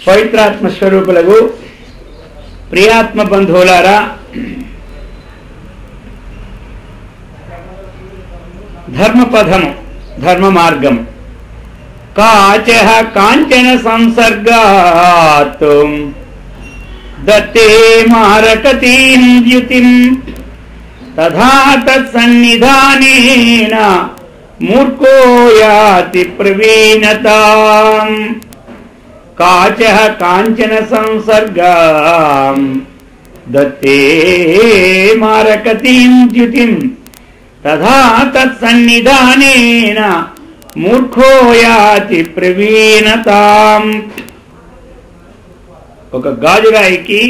పవిత్రాత్మ స్వరూపులకు ప్రియాత్మ బంధువులారా, ధర్మపథము ధర్మ మార్గం కాచః కాంచన సంసర్గాత్ దత్తే మారకతీం ద్యుతిం తథా తత్సన్నిధానేన మూర్ఖో యాతి ప్రవీణతాం. కాచః కాంచన సంసర్గాం దత్తే మారకతీం ద్యుతిం తథా తత్సన్నిధానేన మూర్ఖో యాతి ప్రవీణతాం. ఒక గాజురాయికి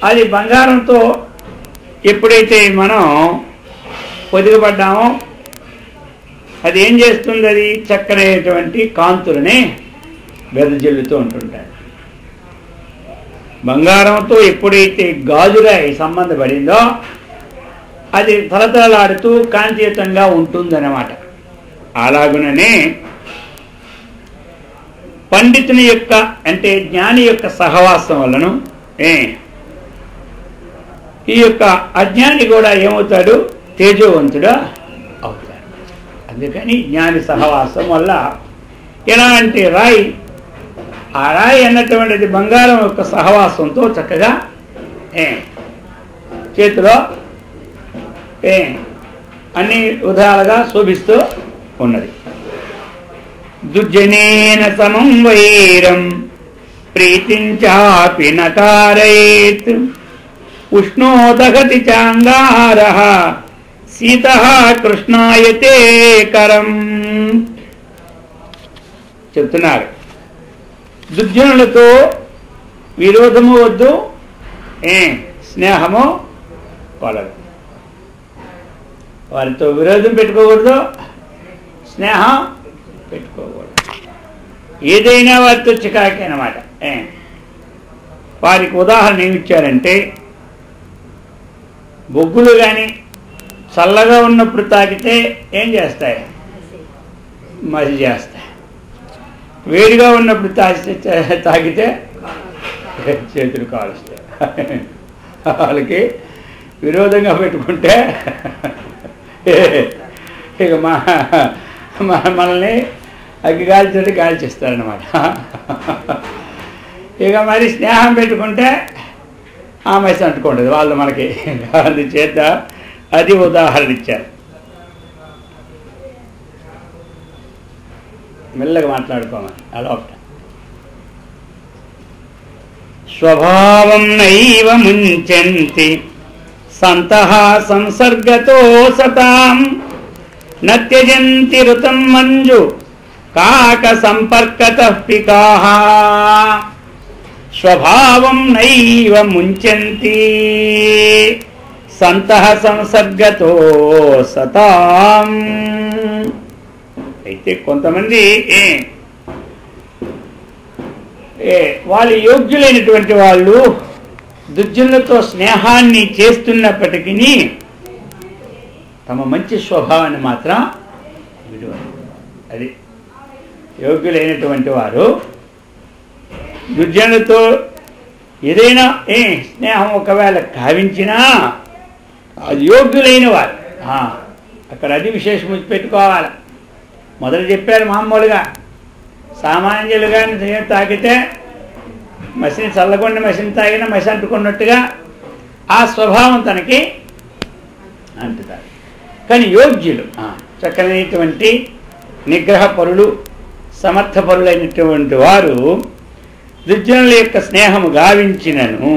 అది బంగారంతో ఎప్పుడైతే మనం పొదిగబడ్డామో అది ఏం చేస్తుంది? అది చక్కనైనటువంటి కాంతులని వెదజల్లుతూ ఉంటుంటాయి. బంగారంతో ఎప్పుడైతే గాజురాయి సంబంధపడిందో అది తలతలాడుతూ కాంతియుతంగా ఉంటుందన్నమాట. అలాగుననే పండితుని యొక్క అంటే జ్ఞాని యొక్క సహవాసం వలన ఈ యొక్క అజ్ఞాని కూడా ఏమవుతాడు? తేజోవంతుడా అవుతాడు. అందుకని జ్ఞాని సహవాసం వల్ల ఎలా అంటే రాయి, ఆ రాయి అన్నటువంటిది బంగారం యొక్క సహవాసంతో చక్కగా చేతిలో అన్ని విధాలుగా శోభిస్తూ ఉన్నది. దుర్జనేన సమం వైరం ప్రీతించాపి నకారయేత్ ఉష్ణోదగతి చాంగారః సీతః కృష్ణాయతే కరం. చెప్తున్నారు, దుర్జనులతో విరోధము వద్దు, స్నేహము కలదు. వారితో విరోధం పెట్టుకోకూడదు, స్నేహం పెట్టుకోకూడదు. ఏదైనా వారితో చికాకే అన్నమాట. వారికి ఉదాహరణ ఏమిచ్చారంటే, బొగ్గులు కానీ చల్లగా ఉన్నప్పుడు తాకితే ఏం చేస్తాయి? మసి చేస్తాయి. వేడిగా ఉన్నప్పుడు తాకితే చేతులు కాలుస్తాయి. వాళ్ళకి విరోధంగా పెట్టుకుంటే ఇక మనల్ని అగ్గి కాల్చినట్టు కాల్చిస్తారనమాట. ఇక మరి స్నేహం పెట్టుకుంటే ఆమె అంటుకుంటుంది వాళ్ళు మనకి. అందుచేత అది ఉదాహరణ ఇచ్చారు. మెల్లగా మాట్లాడుకోమని అలా స్వభావం నైవ ముంచంతి సంతః సంసర్గతో సతాం నత్యజంతి ఋతం మంజు కాక సంపర్కతః పికాః. స్వభావం నైవ ముంచంతి సంతః సంసర్గతో సతాం. అయితే కొంతమంది వాళ్ళు యోగ్యులైనటువంటి వాళ్ళు దుర్జనులతో స్నేహాన్ని చేస్తున్నప్పటికీ తమ మంచి స్వభావాన్ని మాత్రం విడువరు. అది యోగ్యులైనటువంటి వారు దుర్జనులతో ఏదైనా స్నేహం ఒకవేళ కావించినా అది యోగ్యులైన వారు. అక్కడ అది విశేషం పెట్టుకోవాలి. మొదలు చెప్పారు, మామూలుగా సామాన్యులు కానీ తాగితే మసిని చల్లకుండా మసిని తాగినా మసి అంటుకున్నట్టుగా ఆ స్వభావం తనకి అంటుతారు. కానీ యోగ్యులు చక్కనైనటువంటి నిగ్రహపరులు సమర్థపరులైనటువంటి వారు దుర్జనుల యొక్క స్నేహము గావించినను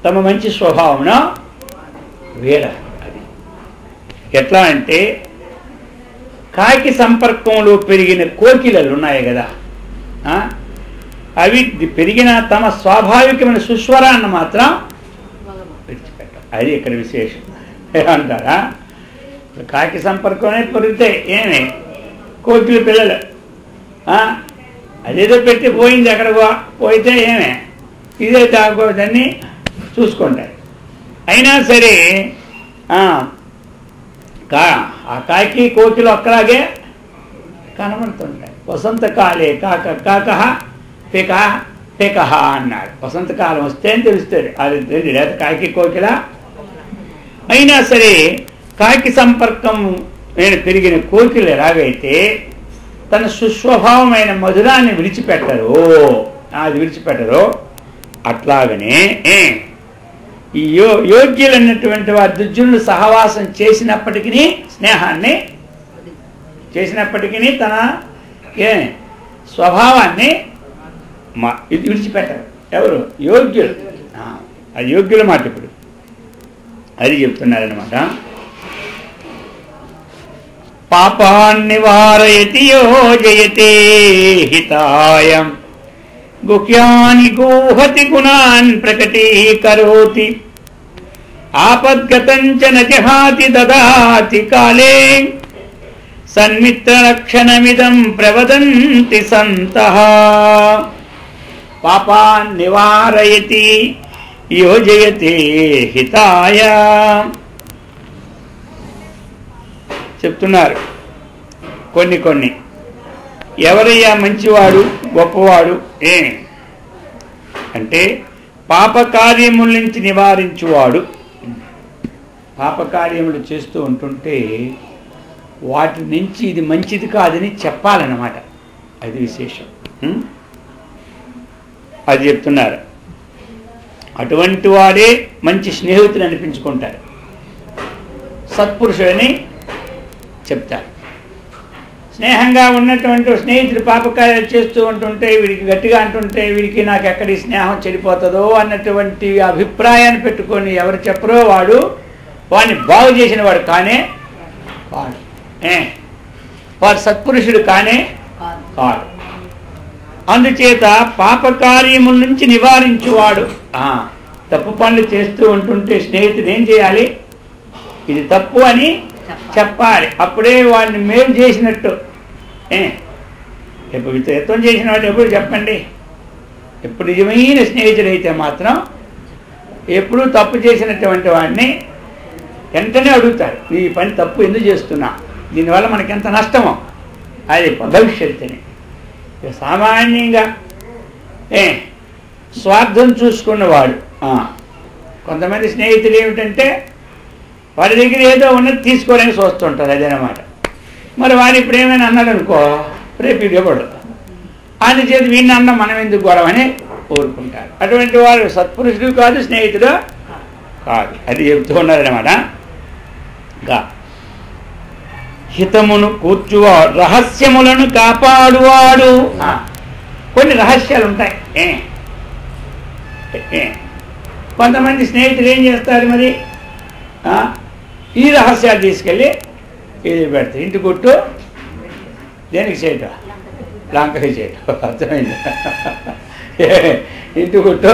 తమ మంచి స్వభావమున వేర. అది ఎట్లా అంటే కాకి సంపర్కంలో పెరిగిన కోకిలలు ఉన్నాయి కదా, అవి పెరిగిన తమ స్వాభావికమైన సుస్వరాన్ని మాత్రం విడిచిపెట్టాలి. అది ఇక్కడ విశేషం. ఏమంటారా? కాకి సంపర్కమే పెరిగితే ఏమే కోకిల పిల్లలు అదేదో పెట్టి పోయింది, అక్కడ పోయితే ఏమే ఇదే తాగకూడదని చూసుకుంటారు. అయినా సరే ఆ కాకి కోకిలు ఒక్కలాగే కనబడుతుంటాయి. వసంతకాలే కాక కాక పిక పికహ అన్నాడు. వసంతకాలం వస్తే అని తెలుస్తుంది. అది లేదా కాకి కోకిల అయినా సరే కాకి సంపర్కం నేను పెరిగిన కోకిల ఎలాగైతే తన సుస్వభావమైన మధురాన్ని విడిచిపెట్టరు అట్లాగనే ఈ యోగ్యులన్నటువంటి వారి దుర్జనులు సహవాసం చేసినప్పటికీ స్నేహాన్ని చేసినప్పటికీ తన స్వభావాన్ని విడిచిపెట్టరు. ఎవరు? యోగ్యులు. అది యోగ్యుల మాట. ఇప్పుడు అది చెప్తున్నారనమాట. పాపాన్నివారయతి యోజయతే హితాయ గుహ్యాని గోహతి గుణాన్ ప్రకటీకరోతి ఆపద్గతంచ నజహాతి దదాతి కాలే సన్మిత్రలక్షణమిదం ప్రవదంతి సంతః. పాపాన్ నివారయతి యోజయతే హితాయ చెప్తున్నారు. కొన్ని ఎవరయ్యా మంచివాడు గొప్పవాడు అంటే పాపకార్యముల నుంచి నివారించువాడు. పాపకార్యములు చేస్తూ ఉంటుంటే వాటి నుంచి ఇది మంచిది కాదని చెప్పాలన్నమాట. అది విశేషం. అది చెప్తున్నారు. అటువంటి వాడే మంచి స్నేహితులు అనిపించుకుంటారు, సత్పురుషులని చెప్తారు. స్నేహంగా ఉన్నటువంటి స్నేహితుడు పాపకార్యాలు చేస్తూ ఉంటుంటే వీడికి గట్టిగా అంటుంటే వీడికి నాకు ఎక్కడి స్నేహం చెడిపోతుందో అన్నటువంటి అభిప్రాయాన్ని పెట్టుకొని ఎవరు చెప్పరో వాడిని బాగు చేసిన వాడు కానే వాడు సత్పురుషుడు కానే కాడు. అందుచేత పాపకార్యముల నుంచి నివారించువాడు. తప్పు పనులు చేస్తూ ఉంటుంటే స్నేహితుడు ఏం చేయాలి? ఇది తప్పు అని చెప్పాలి. అప్పుడే వాడిని మేలు చేసినట్టు. ఎప్పుడు యత్నం చేసిన వాడు ఎప్పుడు చెప్పండి. ఎప్పుడు నిజమైన స్నేహితుడైతే మాత్రం ఎప్పుడు తప్పు చేసినటువంటి వాడిని వెంటనే అడుగుతాడు, నీ పని తప్పు ఎందుకు చేస్తున్నా, దీనివల్ల మనకెంత నష్టమో అది భవిష్యత్తుని. సామాన్యంగా స్వార్థం చూసుకున్నవాడు. కొంతమంది స్నేహితులు ఏమిటంటే వాడి దగ్గర ఏదో ఉన్నది తీసుకోవడానికి చూస్తుంటారు. అదేనమాట. మరి వాడు ఇప్పుడు ఏమైనా అన్నాడు అనుకో, రేపు ఇవ్వబడు. అందుచేత వీడిని అన్న మనం ఎందుకు గొడవని కోరుకుంటారు. అటువంటి వాడు సత్పురుషుడు కాదు, స్నేహితుడు కాదు. అది చెబుతూ ఉన్నారనమాట. ఇంకా హితమును కూర్చువాడు, రహస్యములను కాపాడువాడు. కొన్ని రహస్యాలు ఉంటాయి. కొంతమంది స్నేహితులు ఏం చేస్తారు మరి, ఈ రహస్యాలు తీసుకెళ్ళి ఇది పెడతారు. ఇంటి గుట్టు దేనికి చేయటం, లంకకి చేయటం. అర్థమైంది? ఇంటి గుట్టు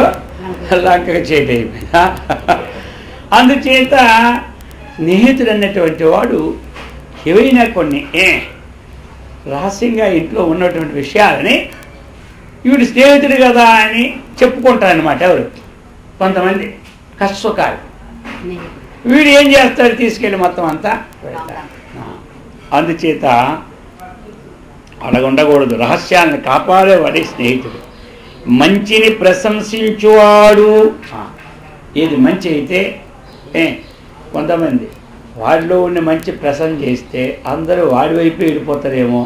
లంకకి చేయటం అయిపోయిందా? అందుచేత స్నేహితుడు అన్నటువంటి వాడు ఏవైనా కొన్ని రహస్యంగా ఇంట్లో ఉన్నటువంటి విషయాలని వీడు స్నేహితుడు కదా అని చెప్పుకుంటారనమాట. ఎవరు? కొంతమంది కష్టసుఖాలు. వీడు ఏం చేస్తాడు? తీసుకెళ్ళి మొత్తం అంతా పెడతాడు. అందుచేత అలాగ ఉండకూడదు. రహస్యాలను కాపాడేవాడే స్నేహితుడు. మంచిని ప్రశంసించువాడు. ఏది మంచి అయితే కొంతమంది వాడిలో ఉన్న మంచి ప్రశంస చేస్తే అందరూ వాడి వైపు వెళ్ళిపోతారేమో,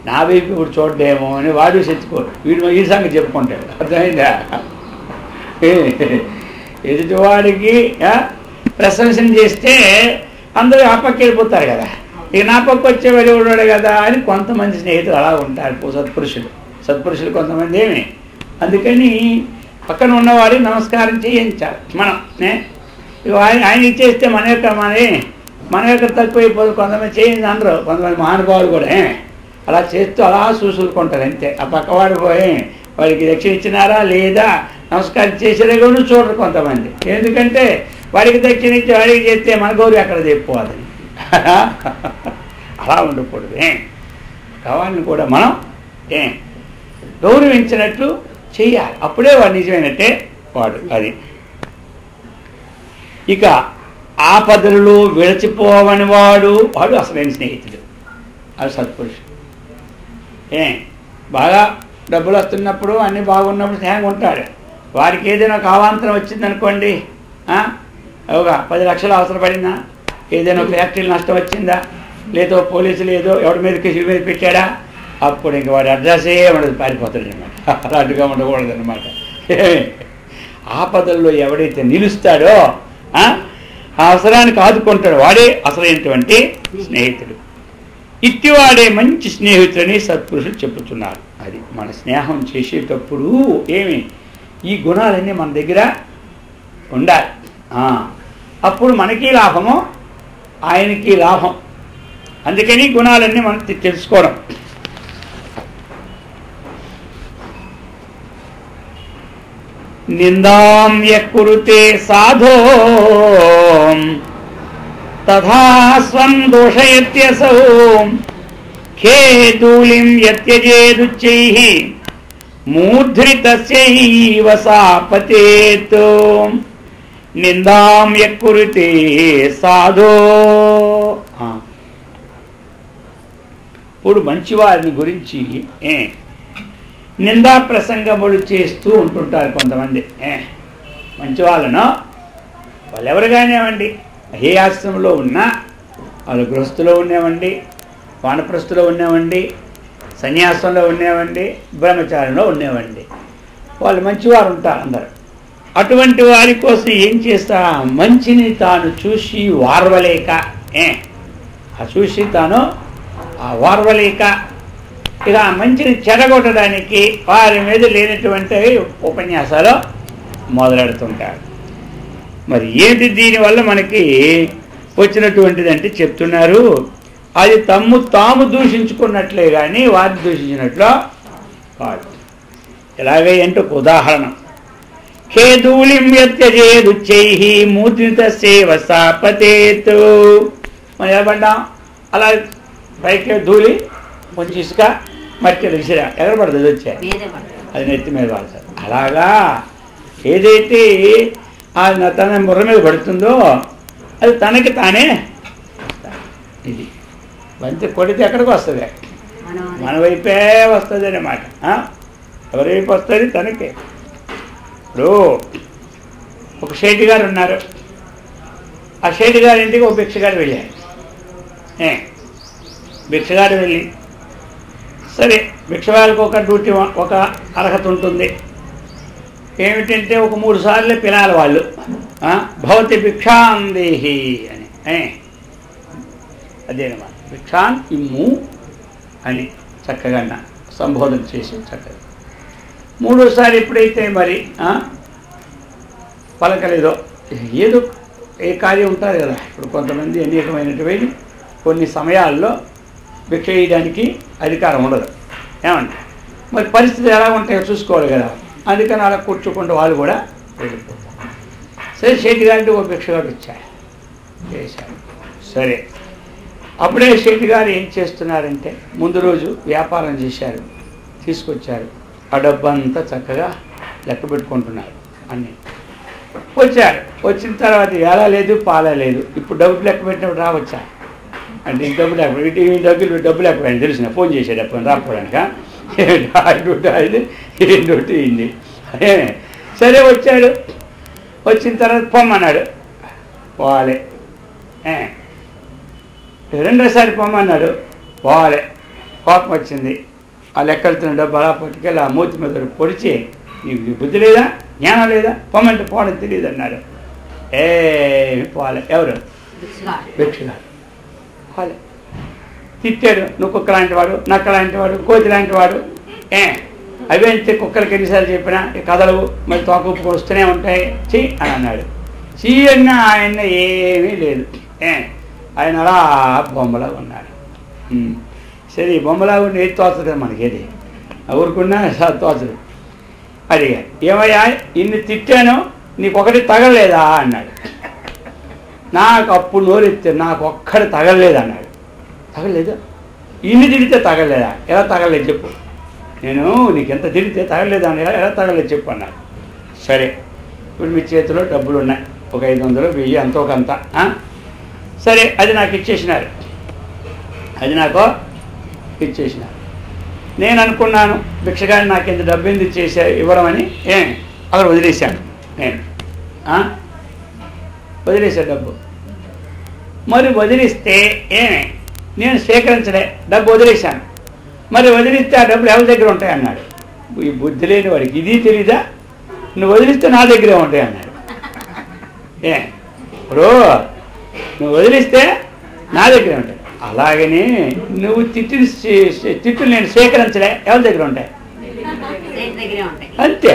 నా వైపు ఇప్పుడు చూడలేమో అని వాడు చెప్పుకోడు. వీడు ఈ సంగతి చెప్పుకుంటాడు. అర్థమైందా? ఎదుటివాడికి ప్రశంసన చేస్తే అందరూ ఆ పక్క వెళ్ళిపోతారు కదా, ఇక నా పక్క వచ్చే వెళ్ళిపోయాడు కదా అని కొంతమంది స్నేహితులు అలా ఉంటారు. సత్పురుషులు కొంతమంది ఏమి. అందుకని పక్కన ఉన్నవాడు నమస్కారం చేయించాలి మనం. ఆయన ఇచ్చేస్తే మన యొక్క తక్కువైపోదు. కొంతమంది చేయింది అందరూ, కొంతమంది మహానుభావులు కూడా అలా చేస్తూ అలా చూసుకుంటారు అంతే. ఆ పక్కవాడు పోయి వాడికి దక్షిణ ఇచ్చినారా లేదా, నమస్కారం చేసేదే కూడా చూడరు కొంతమంది. ఎందుకంటే వాడికి దక్షిణ ఇచ్చి వాడికి చేస్తే మన గౌరవం ఎక్కడ చెప్పుకోవాలని. అలా ఉండకూడదు. కావాలని కూడా మనం గౌరవించినట్లు చెయ్యాలి. అప్పుడే వాడు నిజమైనట్టే వాడు. అది ఇక ఆపదలలో విడచిపోవని వాడు అసలైన స్నేహితుడు. అది సత్పురుషుడు. బాగా డబ్బులు వస్తున్నప్పుడు అన్నీ బాగున్నప్పుడు స్నేహంగా ఉంటాడు. వారికి ఏదైనా ఒక అవాంతరం వచ్చిందనుకోండి, ఒక 10 లక్షలు అవసరపడిందా, ఏదైనా ఫ్యాక్టరీలు నష్టం వచ్చిందా, లేదో పోలీసులు ఏదో ఎవరి మీద కేసు మీద పెట్టాడా, అప్పుడు ఇంక వాడి అడ్రస్సే ఉండదు, పారిపోతాడు అనమాట. అలాంటిగా ఉండకూడదు అనమాట. ఆపదల్లో ఎవడైతే నిలుస్తాడో ఆ అవసరానికి ఆదుకుంటాడు, వాడే అసలైనటువంటి స్నేహితుడు. ఇట్టివాడే మంచి స్నేహితుడని సత్పురుషులు చెప్పుతున్నారు. అది మన స్నేహం చేసేటప్పుడు ఈ గుణాలన్నీ మన దగ్గర ఉండాలి. అప్పుడు మనకి లాభము, ఆయనకి లాభం. అందుకని గుణాలన్నీ మనం తెలుసుకోవడం. నిందాం యకురుతే సాధో తథా స్వం దోషయత్యసౌ ఖేదూలిం యత్యజేదుచ్చైః మూర్ధ్రితస్యైవ సాపతేత్. నిందాం యకురుతే సాధో. ఇప్పుడు మంచివారిని గురించి నిందా ప్రసంగములు చేస్తూ ఉంటుంటారు కొంతమంది. మంచి వాళ్ళను వాళ్ళు ఎవరు కానివ్వండి, ఏ ఆశ్రమంలో ఉన్నా, వాళ్ళు గృహస్థులో ఉండేవండి, వానప్రస్థులో ఉండేవండి, సన్యాసంలో ఉండేవండి, బ్రహ్మచారంలో ఉండేవండి, వాళ్ళు మంచివారు ఉంటారు అందరు. అటువంటి వారి కోసం ఏం చేస్తా, మంచిని తాను చూసి వార్వలేక చూసి తాను వార్వలేక ఇక మంచిని చెడగొట్టడానికి వారి మీద లేనటువంటి ఉపన్యాసాలు మొదలెడుతుంటారు. మరి ఏంటి దీనివల్ల మనకి వచ్చినటువంటిది అంటే చెప్తున్నారు, అది తాము దూషించుకున్నట్లే కానీ వారిని దూషించినట్లు కాదు. ఎలాగే అంటే ఒక ఉదాహరణ, ఖేదూలిం యత్యజేదుచ్చైః మూర్ధ్రితస్యైవ సాపతేత్. మనం ఏమంటాం, అలా పైకి ధూళి కొంచెం ఇసుక మట్టి విసిరా ఎక్కడ పడుతుంది, వచ్చాయి అది నెత్తి మీద పడుతుంది. అలాగా ఏదైతే తన బుర్ర మీద పడుతుందో అది తనకి తానే. ఇది బంతి కొడితే ఎక్కడికి వస్తుంది, మన వైపే వస్తుంది అన్నమాట. ఎవరి వైపు వస్తుంది, తనకే. ఇప్పుడు ఒక షేటి గారు ఉన్నారు, ఆ షేటి గారి ఇంటికి ఒక భిక్షగాడు వెళ్ళారు. భిక్షగాడు వెళ్ళి, సరే భిక్షగాడికి ఒక డ్యూటీ, ఒక అర్హత ఉంటుంది. ఏమిటంటే ఒక 3 సార్లు పిలాలి వాళ్ళు, భవతి భిక్షాందేహి అని. అదేనమాట, భిక్షాన్ ఇమ్ము అని చక్కగా సంబోధన చేసి చక్కగా. 3వసారి ఎప్పుడైతే మరి పలకలేదో, ఏదో ఏ కార్యం ఉంటారు కదా. ఇప్పుడు కొంతమంది అనేకమైనటువంటి కొన్ని సమయాల్లో భిక్ష వేయడానికి అధికారం ఉండదు, ఏమంటే మరి పరిస్థితి ఎలా ఉంటాయో చూసుకోవాలి కదా. అందుకని అలా కూర్చోకుండా వాళ్ళు కూడా వెళ్ళిపోతారు. సరే షేటి గారికి ఒక భిక్షగాడు వచ్చాడు, చేశాడు. సరే అప్పుడే షేటి గారు ఏం చేస్తున్నారంటే, ముందు రోజు వ్యాపారం చేశారు, తీసుకొచ్చారు, ఆ డబ్బంతా చక్కగా లెక్క పెట్టుకుంటున్నారు. అన్నీ వచ్చారు. వచ్చిన తర్వాత ఎలా లేదు, పాలా లేదు. ఇప్పుడు డబ్బు లెక్క పెట్టినప్పుడు రావచ్చా అంటే, ఇంత డబ్బు లేకపోతే డబ్బు లేకపోయింది తెలిసిన ఫోన్ చేశాడు అప్పుడు రాకపోవడానికి. ఏంటి ఇంది. సరే వచ్చాడు, వచ్చిన తర్వాత పొమ్మన్నాడు, పోవాలి. రెండోసారి పొమ్మన్నాడు, పోవాలి. కోపం వచ్చింది, ఆ లెక్కలుతున్న డబ్బు అలా పట్టుకెళ్ళి ఆ మూతి మీద పొడిచి, నీకు బుద్ధి లేదా, జ్ఞానం లేదా, పొమ్మంటే పోవడం తెలియదు అన్నాడు. ఏమి పోవాలి. ఎవరు? భిక్షగాడు. పోలే. తిట్టాడు, నువ్వు కుక్క లాంటి వాడు, నక్క లాంటి వాడు, కోతి లాంటి వాడు. అవేంటే కుక్కలకి ఎన్నిసార్లు చెప్పినా కథలు మరి తోకప్పుకొని వస్తూనే ఉంటాయి, చెయ్యి అని అన్నాడు. చెయ్యి అన్నా ఆయన ఏమీ లేదు. ఆయన అలా బొమ్మలా ఉన్నాడు. సరే ఈ బొమ్మలా ఉండి ఏది తోచదు కదా మనకేది, ఊరుకున్నా తోచదు. అడిగాడు, ఏమయ్యా ఇన్ని తిట్టాను, నీకు ఒకటి తగలలేదా అన్నాడు. నాకు అప్పుడు నోరెత్తే, నాకు ఒక్కటి తగలలేదు అన్నాడు. తగలలేదు? ఇన్ని తిడితే తగలలేదా? ఎలా తగలలేదు చెప్పు, నేను నీకు ఎంత తిడితే తగలలేదు అని ఎలా తగలలేదు చెప్పు అన్నాడు. సరే ఇప్పుడు మీ చేతిలో డబ్బులు ఉన్నాయి, ఒక 500, 1000 ఎంతో కొంత. సరే అది నాకు ఇచ్చేసినారు, అది నాకు ఇచ్చేసినారు. నేను అనుకున్నాను భిక్షగాడిని నాకు ఎంత డబ్బు ఎందుకు ఇవ్వడమని అక్కడ వదిలేశాను. నేను వదిలేసా డబ్బు. మరి వదిలిస్తే నేను స్వీకరించలే, డబ్బు వదిలేశాను. మరి వదిలిస్తే ఆ డబ్బులు ఎవరి దగ్గర ఉంటాయి అన్నాడు. ఈ బుద్ధి లేని వాడికి ఇది తెలీదా, నువ్వు వదిలిస్తే నా దగ్గరే ఉంటాయి అన్నాడు. ఇప్పుడు నువ్వు వదిలిస్తే నా దగ్గరే ఉంటాయి. అలాగని నువ్వు తిట్టులు నేను స్వీకరించలే, ఎవరి దగ్గర ఉంటాయి అంతే.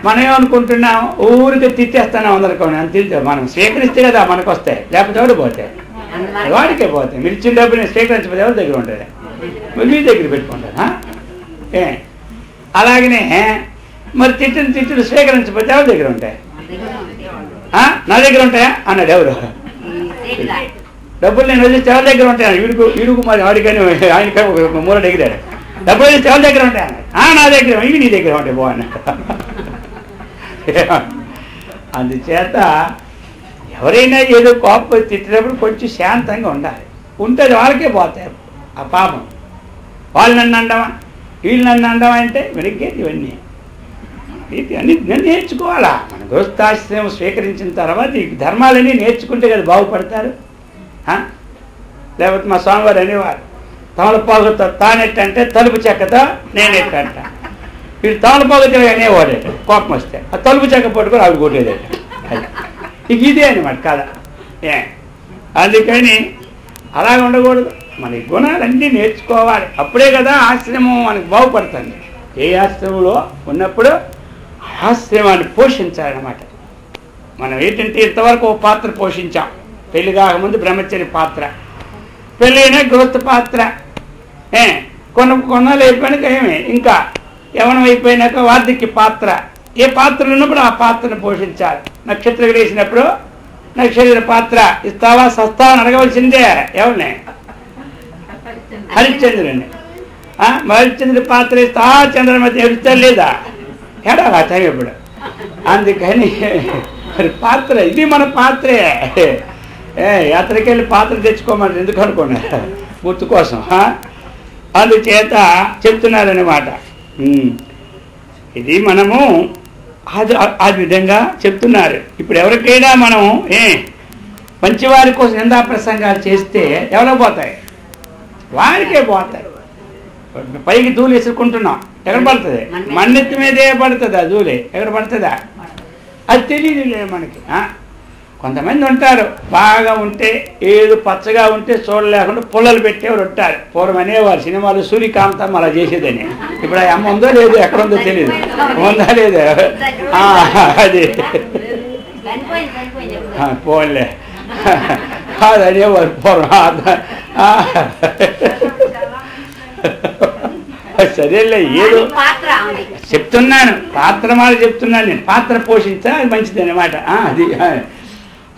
మనం ఏమనుకుంటున్నాం, ఊరికి తిట్టేస్తాను అందరికీ అని తింటే మనం స్వీకరిస్తే కదా మనకు వస్తాయి, లేకపోతే ఎవరు పోతాయి, వాడికే పోతాయి. మీరు ఇచ్చిన డబ్బు నేను స్వీకరించకపోతే ఎవరి దగ్గర ఉంటుంది, మీ దగ్గర పెట్టుకుంటాను. అలాగనే మరి తిట్టులు స్వీకరించకపోతే ఎవరి దగ్గర ఉంటాయి, నా దగ్గర ఉంటాయా అన్నాడు. ఎవరు డబ్బులు నేను వదిలిస్తే ఎవరి దగ్గర ఉంటాయి, వీడుకు మరి వాడికని ఆయనకని ఒక మూల ఎగిరాడు. డబ్బులు వదిలిస్తే ఎవరి దగ్గర ఉంటాయి అన్నాడు. నా దగ్గర, ఇవి నీ దగ్గర ఉంటాయి బో అన్నాడు. అందుచేత ఎవరైనా ఏదో కోపం తిట్టినప్పుడు కొంచెం శాంతంగా ఉండాలి. ఉంటే వాళ్ళకే పోతాయి ఆ పాపం. వాళ్ళు నన్ను అండమా, వీళ్ళు నన్ను అండమా అంటే వెనక్కేది ఇవన్నీ అన్నీ నేర్చుకోవాలా. మన గృహస్థాశ్రమం స్వీకరించిన తర్వాత ఈ ధర్మాలన్నీ నేర్చుకుంటే కదా బాగుపడతారు. లేకపోతే మా స్వామివారు అనేవారు, తమలపాకుతో తానెట్టంటే తలుపు చెక్కతో నేనెట్టంట. వీడు తమలపాకుతో అనేవాడట కోపం వస్తే, ఆ తలుపు చెక్క పట్టుకొని అవి కొట్టేదట. అది ఇక ఇదే అనమాట కదా. అందుకని అలాగ ఉండకూడదు. మన గుణాలన్నీ నేర్చుకోవాలి. అప్పుడే కదా ఆశ్రమం మనకు బాగుపడుతుంది. ఏ ఆశ్రమంలో ఉన్నప్పుడు ఆశ్రమాన్ని పోషించాలన్నమాట. మనం ఏంటంటే ఇంతవరకు ఓ పాత్ర పోషించాం. పెళ్లి కాకముందు బ్రహ్మచర్య పాత్ర, పెళ్ళైనా గృహస్థ పాత్ర, కొన్నాళ్ళు అయిపోయినాక ఇంకా యవనం అయిపోయినాక వార్ధక్య పాత్ర. ఏ పాత్రలు ఉన్నప్పుడు ఆ పాత్రను పోషించాలి. నక్షత్రం వేసినప్పుడు నక్షత్ర పాత్ర ఇస్తావా సస్తావా అని అడగవలసిందే. ఎవరిని? హరిశ్చంద్రుని. హరిశ్చంద్రుడి పాత్ర ఇస్తా చంద్రమతి ఎడుస్తా లేదా ఏడాలి ఆ టైం ఎప్పుడు. అందుకని మరి పాత్ర ఇది మన పాత్రే. యాత్రకి వెళ్ళి పాత్ర తెచ్చుకోమని ఎందుకు అనుకున్నారు, గుర్తు కోసం. అందుచేత చెప్తున్నారన్నమాట. ఇది మనము ఆ విధంగా చెప్తున్నారు. ఇప్పుడు ఎవరికైనా మనం మంచివారి కోసం నిందా ప్రసంగాలు చేస్తే ఎవరో పోతాయి, వారికే పోతాయి. పైకి ధూళి విసురుకుంటున్నాం, ఎక్కడ పడుతుంది? మన్నెత్తి మీదే పడుతుంది ఆ ధూళి. ఎక్కడ పడుతుందా అది తెలియదులే మనకి. కొంతమంది ఉంటారు బాగా ఉంటే ఏదో పచ్చగా ఉంటే చూడలేకుండా పుల్లలు పెట్టేవారు ఉంటారు. పూర్వం అనేవారు సినిమాలు సూర్యకాంతం అలా చేసేదని. ఇప్పుడు ఆ అమ్మ ఉందో లేదో, ఎక్కడ ఉందో తెలియదు, ఉందా లేదో అది పోన్లే కాదు అనేవారు పూర్వం. సరేలే ఏదో చెప్తున్నాను, పాత్ర మాట చెప్తున్నాను నేను. పాత్ర పోషించా అది మంచిది అన్నమాట. అది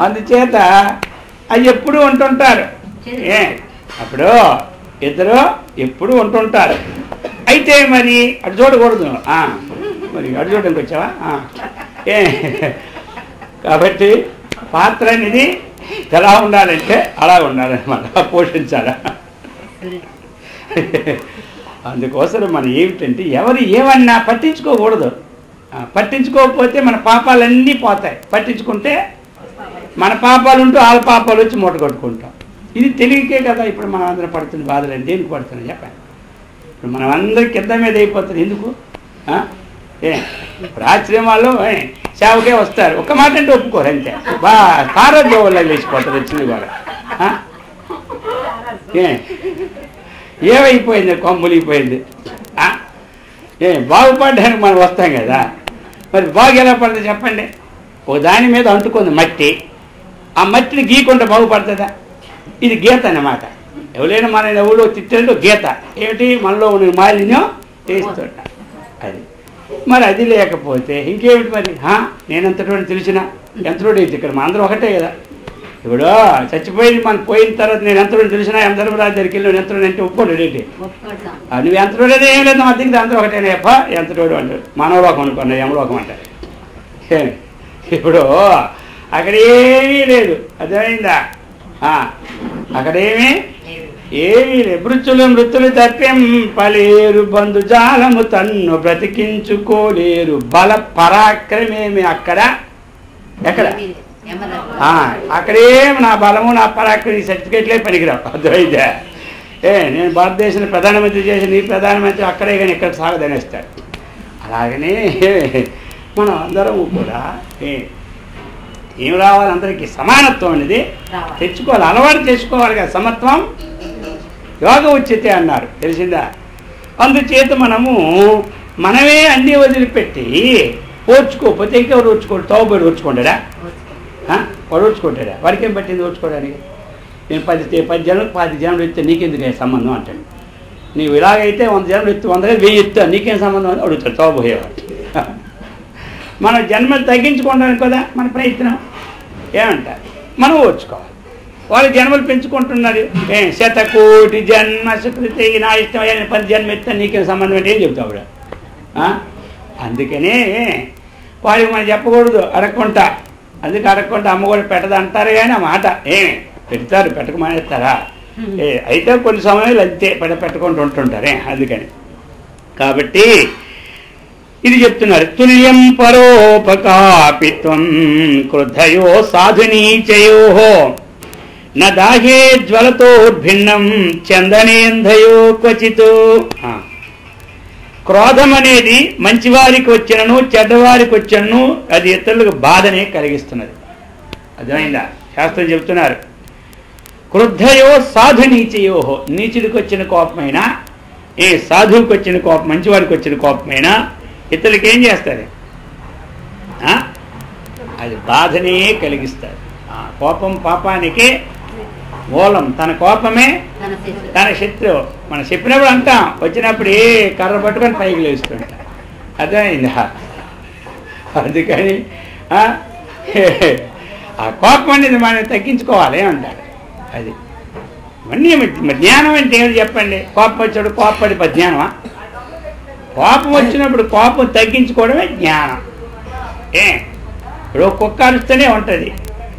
అందుచేత అది ఎప్పుడు ఉంటుంటారు. అప్పుడు ఇద్దరు ఎప్పుడు ఉంటుంటారు. అయితే మరి అటు చూడకూడదు. మరి అటు చూడడానికి వచ్చావా? కాబట్టి పాత్ర అనేది ఎలా ఉండాలంటే అలా ఉండాలన్నమాట, పోషించాలా. అందుకోసం మనం ఏమిటంటే ఎవరు ఏమన్నా పట్టించుకోకూడదు. పట్టించుకోకపోతే మన పాపాలన్నీ పోతాయి. పట్టించుకుంటే మన పాపాలు ఉంటూ వాళ్ళ పాపాలు వచ్చి మూట కట్టుకుంటాం. ఇది తెలియకే కదా ఇప్పుడు మనం అందరం పడుతుంది బాధలు. దేనికి పడుతున్నాం చెప్పండి? ఇప్పుడు మనం అందరి కింద మీద అయిపోతుంది ఎందుకు? ఇప్పుడు ఆశ్రమాల్లో సేవకే వస్తారు, ఒక్క మాట అంటే ఒప్పుకోరు అంతే. కారోద్యోగంలో లేచిపోతారు వచ్చింది కూడా. ఏమైపోయింది? కొమ్ములిపోయింది. బాగుపడడానికి మనం వస్తాం కదా. మరి బాగు ఎలా పడుతుంది చెప్పండి? ఒక దాని మీద అంటుకుంది మట్టి, ఆ మట్టిని గీకుండా బాగుపడుతుందా? ఇది గీత అన్నమాట. ఎవరైనా మన ఎవరో తిట్టారంటే గీత ఏమిటి? మనలో ఉన్న మాలిన్యం వేస్తుంట. అది మరి అది లేకపోతే ఇంకేమిటి మరి? నేనంతటోడు తెలిసిన ఎంతటోడు అయితే ఇక్కడ మన అందరూ ఒకటే కదా. ఇప్పుడు చచ్చిపోయింది మనం పోయిన తర్వాత నేను ఎంతటోడు తెలిసినా ఎంతరాజు దగ్గరికి వెళ్ళి ఎంతటోడు అంటే ఒప్పుకోడు ఏంటి? నువ్వు ఎంతటోడు ఏం లేదు మా దగ్గర అందరూ ఒకటేనే ఎంతటోడు అంటారు. మానవలోకం అనుకున్నా యమలోకం అంటారు. ఇప్పుడు అక్కడ ఏమీ లేదు, అర్థమైందా? అక్కడేమీ ఏమి మృత్యులు మృతులు తప్పెం పలేరు బంధుజాలము తన్ను బ్రతికించుకోలేరు బల పరాక్రమేమి అక్కడ ఎక్కడ అక్కడేం నా బలము నా పరాక్రమ సర్టిఫికేట్లే పనికిరావు. అర్థమైతే నేను భారతదేశంలో ప్రధానమంత్రి చేసి నీ ప్రధానమంత్రి అక్కడే కానీ ఇక్కడ సాగదనేస్తాడు. అలాగనే మనం అందరం కూడా ఏం రావాలి, అందరికీ సమానత్వం అనేది తెచ్చుకోవాలి, అలవాటు చేసుకోవాలి కదా. సమత్వం యోగ ఉచితే అన్నారు, తెలిసిందా? అందుచేత మనమే అన్నీ వదిలిపెట్టి ఓర్చుకోకపోతే ఇంకెవరు ఓర్చుకోడు? తోబడి ఓర్చుకుంటాడా? వాడు ఓర్చుకుంటాడా? వాడికి ఏం పట్టింది ఓర్చుకోవడానికి? నేను 10 జన్మలకు 10 జన్మలు ఎత్తే నీకెందుకు సంబంధం అంటాడు. నీవు ఇలాగైతే 100 జన్మలు ఎత్తు 100 1000 ఎత్తా నీకేం సంబంధం అని అడుగుతాడు తోబోయేవాడు. మన జన్మలు తగ్గించుకోవడానికి కదా మన ప్రయత్నం. ఏమంటారు? మనం ఓర్చుకోవాలి. వాళ్ళు జన్మలు పెంచుకుంటున్నారు. 100,000,000 జన్మ సుకృతి నా ఇష్టం 10 జన్మ ఎత్తా నీకేం సంబంధం అంటే ఏం చెప్తావు? అందుకనే వాడికి మనం చెప్పకూడదు అడగకుండా. అందుకే అడగకుండా అమ్మ కూడా పెట్టదు అంటారు కానీ ఆ మాట పెడతారు, పెట్టక మానేస్తారా? అయితే కొన్ని సమయాలు అంతే పెట్టుకుంటూ ఉంటుంటారే. అందుకని కాబట్టి ఇది చెప్తున్నారు. తుల్యం పరోపకాపిత్వం క్రుద్ధయో సాధునీచయో న దాహే జ్వలతో భిన్నం చందనేంధయో క్వచిత్. క్రోధం అనేది మంచివారికి వచ్చినను చెడ్డవారికి వచ్చినను అది ఇతరులకు బాధనే కలిగిస్తున్నది. అర్థమైందా? శాస్త్రం చెప్తున్నారు. క్రుద్ధయో సాధు నీచయోహో, నీచుడికి వచ్చిన కోపమైనా సాధువుకి వచ్చిన కోపం, మంచివాడికి వచ్చిన కోపమైనా ఇతరులకి ఏం చేస్తారు? అది బాధనే కలిగిస్తారు. కోపం పాపానికి మూలం. తన కోపమే తన శత్రువు. మనం చెప్పినప్పుడు అంటాం, వచ్చినప్పుడు కర్ర పట్టుకొని పైకి లేస్తుంటాం. అర్థమైందా? అందుకని ఆ కోపం అనేది మనం తగ్గించుకోవాలి ఏమంటారు. అది ఇవన్నీ జ్ఞానం అంటే ఏమిటి చెప్పండి? కోపం వచ్చాడు కోపపడి జ్ఞానమా? కోపం వచ్చినప్పుడు కోపం తగ్గించుకోవడమే జ్ఞానం. ఇప్పుడు కుక్క అరుస్తూనే ఉంటుంది,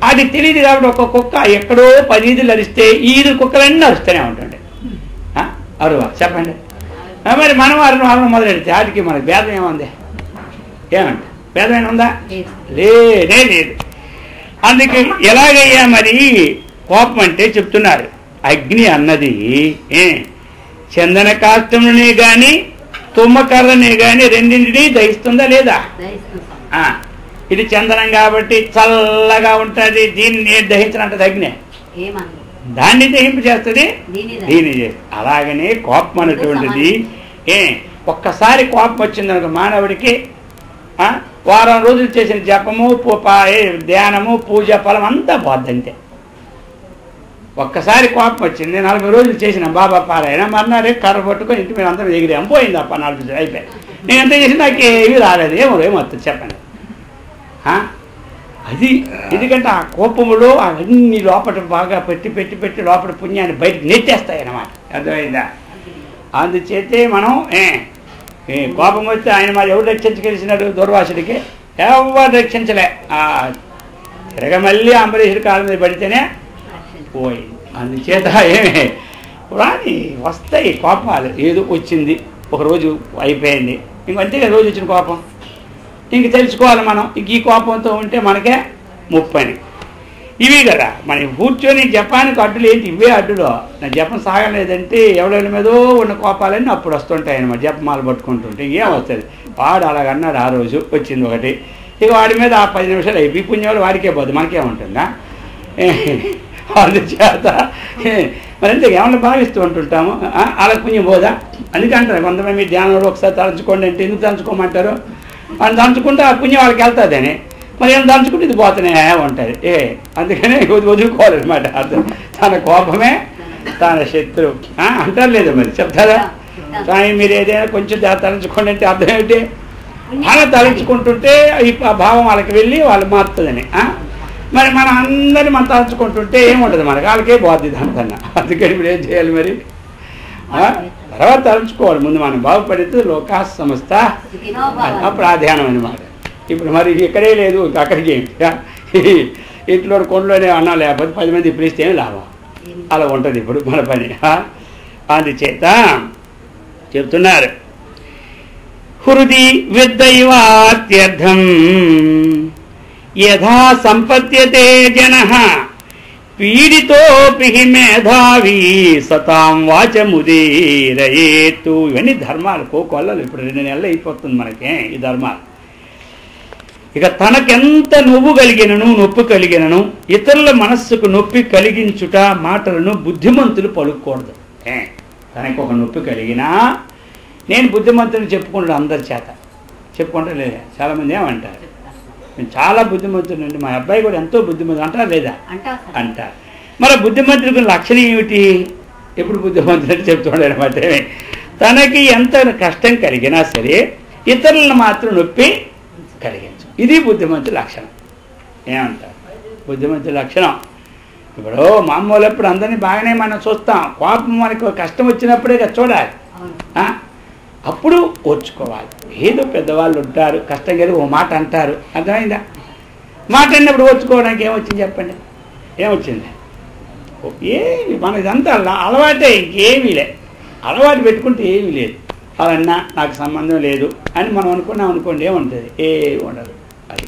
అది తెలియదు కాబట్టి ఒక కుక్క ఎక్కడో 10 ఈదులు అరిస్తే 5 కుక్కలన్నీ అరుస్తూనే ఉంటుంది. అరువా చెప్పండి. మరి మనం అరుణ మొదలెడితే వాటికి మనకు భేదం ఏముంది? ఏమంట భేదమైన ఉందా? లేదే లేదు. అందుకే ఎలాగయ్యా మరి కోపం అంటే చెప్తున్నారు. అగ్ని అన్నది చందన కాష్టమునే గాని తుమ్మకర్రనే గాని రెండింటినీ దహిస్తుందా లేదా? ఇది చందనం కాబట్టి చల్లగా ఉంటుంది, దీన్ని దహించినట్టు అగ్ని దాన్ని దహింపు చేస్తుంది, దీన్ని చేస్తుంది. అలాగనే కోపం అనేటువంటిది ఒక్కసారి కోపం వచ్చిందనుకో మానవుడికి వారం రోజులు చేసిన జపము ధ్యానము పూజ ఫలం అంతా పోద్దంతే. ఒక్కసారి కోపం వచ్చింది, 40 రోజులు చేసిన బాబా పారాయణ మర్నాడే కర్ర పట్టుకొని ఇంటి మీద అంతా ఎగిరాం, పోయింది అప్ప 40 రోజులు అయిపోయి. నేను ఎంత చేసి నాకు ఏమీ రాలేదు. ఏమవుతుంది చెప్పండి? అది ఎందుకంటే ఆ కోపములో అవన్నీ లోపల బాగా పెట్టి పెట్టి పెట్టి లోపల పుణ్యాన్ని బయటకు నెట్టేస్తాయి అన్నమాట. అర్థమైందా? అందుచేతే మనం కోపం వస్తే ఆయన మరి ఎవరు రక్షించగలిసినాడు? దుర్వాసుడికి ఎవరు రక్షించలే. తిరగమల్లి అంబరీషుడి కాళ్ళ మీద పడితేనే పోయింది. అందుచేత రాని వస్తాయి కోపాలు. ఏదో వచ్చింది ఒకరోజు అయిపోయింది, ఇంకంతేగా రోజు వచ్చిన కోపం. ఇంక తెలుసుకోవాలి మనం, ఇంక ఈ కోపంతో ఉంటే మనకే ముప్పని. ఇవి కదా మనం కూర్చొని జపానికి అడ్డులు ఏంటి? ఇవే అడ్డులో. నా జపం సాగలేదంటే ఎవరి మీదో ఉన్న కోపాలన్నీ అప్పుడు వస్తుంటాయి అన్నమాట. జపమాల పట్టుకుంటుంటే ఏం వస్తుంది? వాడు అలాగన్నాడు, ఆ రోజు వచ్చింది ఒకటి, ఇక వాడి మీద ఆ 10 నిమిషాలు అయిపోయి పుణ్యం వాడికే పోదు, మనకేముంటుందా? అందుచేత మరి అంతే ఏమన్నా భావిస్తూ ఉంటుంటాము, అలా పుణ్యం పోదా? అందుకంటారు కొంతమంది మీ ధ్యానంలో ఒకసారి తలంచుకోండి అంటే ఎందుకు తలంచుకోమంటారు? వాళ్ళు దంచుకుంటే ఆ పుణ్యం వాళ్ళకి వెళ్తుందని, మరి ఏం దంచుకుంటే ఇది పోతూనే ఉంటుంది. అందుకనే వదులుకోవాలన్నమాట. తన కోపమే తన శత్రువు అంటారు లేదా? మరి చెప్తారా? కానీ మీరు ఏదైనా కొంచెం తలంచుకోండి అంటే అర్థం ఏమిటి? అలా తలంచుకుంటుంటే ఆ భావం వాళ్ళకి వెళ్ళి వాళ్ళు మారుతుందని. మరి మనం అందరినీ మనం తలంచుకుంటుంటే ఏముంటుంది మనకి? వాళ్ళకే బాధ్యత అంతన్నా. అందుకని ఇప్పుడు ఏం చేయాలి మరి? తర్వాత తలంచుకోవాలి. ముందు మనం బాగుపడితే లోకా సంస్థ ప్రాధాన్యం అన్నమాట. ఇప్పుడు మరి ఇక్కడే లేదు, అక్కడికి ఇంట్లో కొండలోనే అన్నా లేకపోతే 10 మంది పిలిస్తే ఏమి లాభం? అలా ఉంటుంది ఇప్పుడు మన పని. అందుచేత చెప్తున్నారు, హృది విద్దైవాత్యర్థం యథా సంపద్యతే జనః పీడితోపి మేధావి సతాం వాచముదీరయేత్తు. ఇవన్నీ ధర్మాలు, కోకొల్లలు. ఇప్పుడు 2 నెలలు అయిపోతుంది మనకే ఈ ధర్మాలు. ఇక తనకెంత నొవ్వు కలిగినను నొప్పి కలిగినను ఇతరుల మనస్సుకు నొప్పి కలిగించుట మాటలను బుద్ధిమంతులు పలుకూడదు. తనకు ఒక నొప్పి కలిగినా నేను బుద్ధిమంతుని చెప్పుకుంటాను, అందరి చేత చెప్పుకుంటా లేదా? చాలామంది ఏమంటారు, నేను చాలా బుద్ధిమంతుడు, మా అబ్బాయి కూడా ఎంతో బుద్ధిమంతుడు అంటారా లేదా? అంటారు. మరి బుద్ధిమంతుడికి లక్షణం ఏమిటి? ఎప్పుడు బుద్ధిమంతుడు చెప్తున్నాడు అనమాట. తనకి ఎంత కష్టం కలిగినా సరే ఇతరులను మాత్రం నొప్పి కలిగించు, ఇది బుద్ధిమంతుడి లక్షణం. ఏమంటారు? బుద్ధిమంతుడి లక్షణం. ఇప్పుడు మామూలు ఎప్పుడు అందరినీ బాగానే మనం చూస్తాం, కోపం మనకు కష్టం వచ్చినప్పుడే కదా చూడాలి, అప్పుడు ఓర్చుకోవాలి. ఏదో పెద్దవాళ్ళు ఉంటారు, కష్టం కలిగి ఓ మాట అంటారు, అర్థమైందా? మాట అన్నప్పుడు ఓర్చుకోవడానికి ఏమొచ్చింది చెప్పండి? ఏమొచ్చింది? ఏమి మన ఇదంతా అలవాటే, ఇంకేమీ లే. అలవాటు పెట్టుకుంటే ఏమీ లేదు. అవన్నా నాకు సంబంధం లేదు అని మనం అనుకున్నాం అనుకోండి, ఏముంటుంది? ఏమి ఉండదు. అది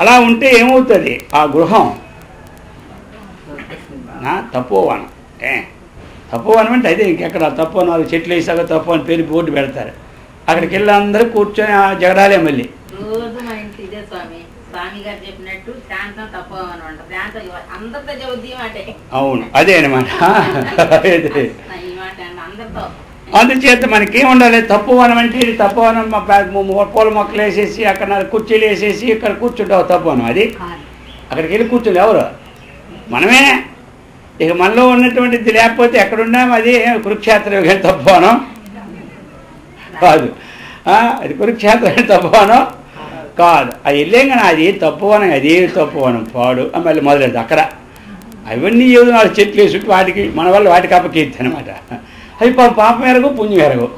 అలా ఉంటే ఏమవుతుంది? ఆ గృహం తపోవనం. తపోవనం అంటే అదే, ఇంకెక్కడ తపోవనం, 4 చెట్లు వేసాక తప్పు అని పేరు బోర్డు పెడతారు. అక్కడికి వెళ్ళి అందరూ కూర్చొని ఆ జగడాలే మళ్ళీ. రోజు మా ఇంటి ఇదే స్వామి గారు చెప్పినట్టు శాంతం తపోవనం అంట. శాంతం అందరితో చదువుద్ది మాట. అవును, అదే అనమాట. అందుచేత మనకేం ఉండాలి? తపోవనం అంటే తపోవనం పూల మొక్కలు వేసేసి అక్కడ కుర్చీలు వేసేసి ఇక్కడ కూర్చుంటావు తపోవనం. అది అక్కడికి వెళ్ళి కూర్చుంది ఎవరు? మనమే. ఇక మనలో ఉన్నటువంటిది లేకపోతే ఎక్కడున్నాము? అది కురుక్షేత్రం తపోవనం కాదు, అది కురుక్షేత్రం తపోవనం కాదు. అది వెళ్ళాం కానీ అది తపోవనం, అదే తపోవనం పాడు మళ్ళీ మొదలెదు అక్కడ. అవన్నీ ఏదో 4 చెట్లు వేసి వాటికి మన వల్ల వాటికి అప్పకీర్తి అనమాట. అవి పాపం ఎరగవు, పుణ్యం ఎరగవు.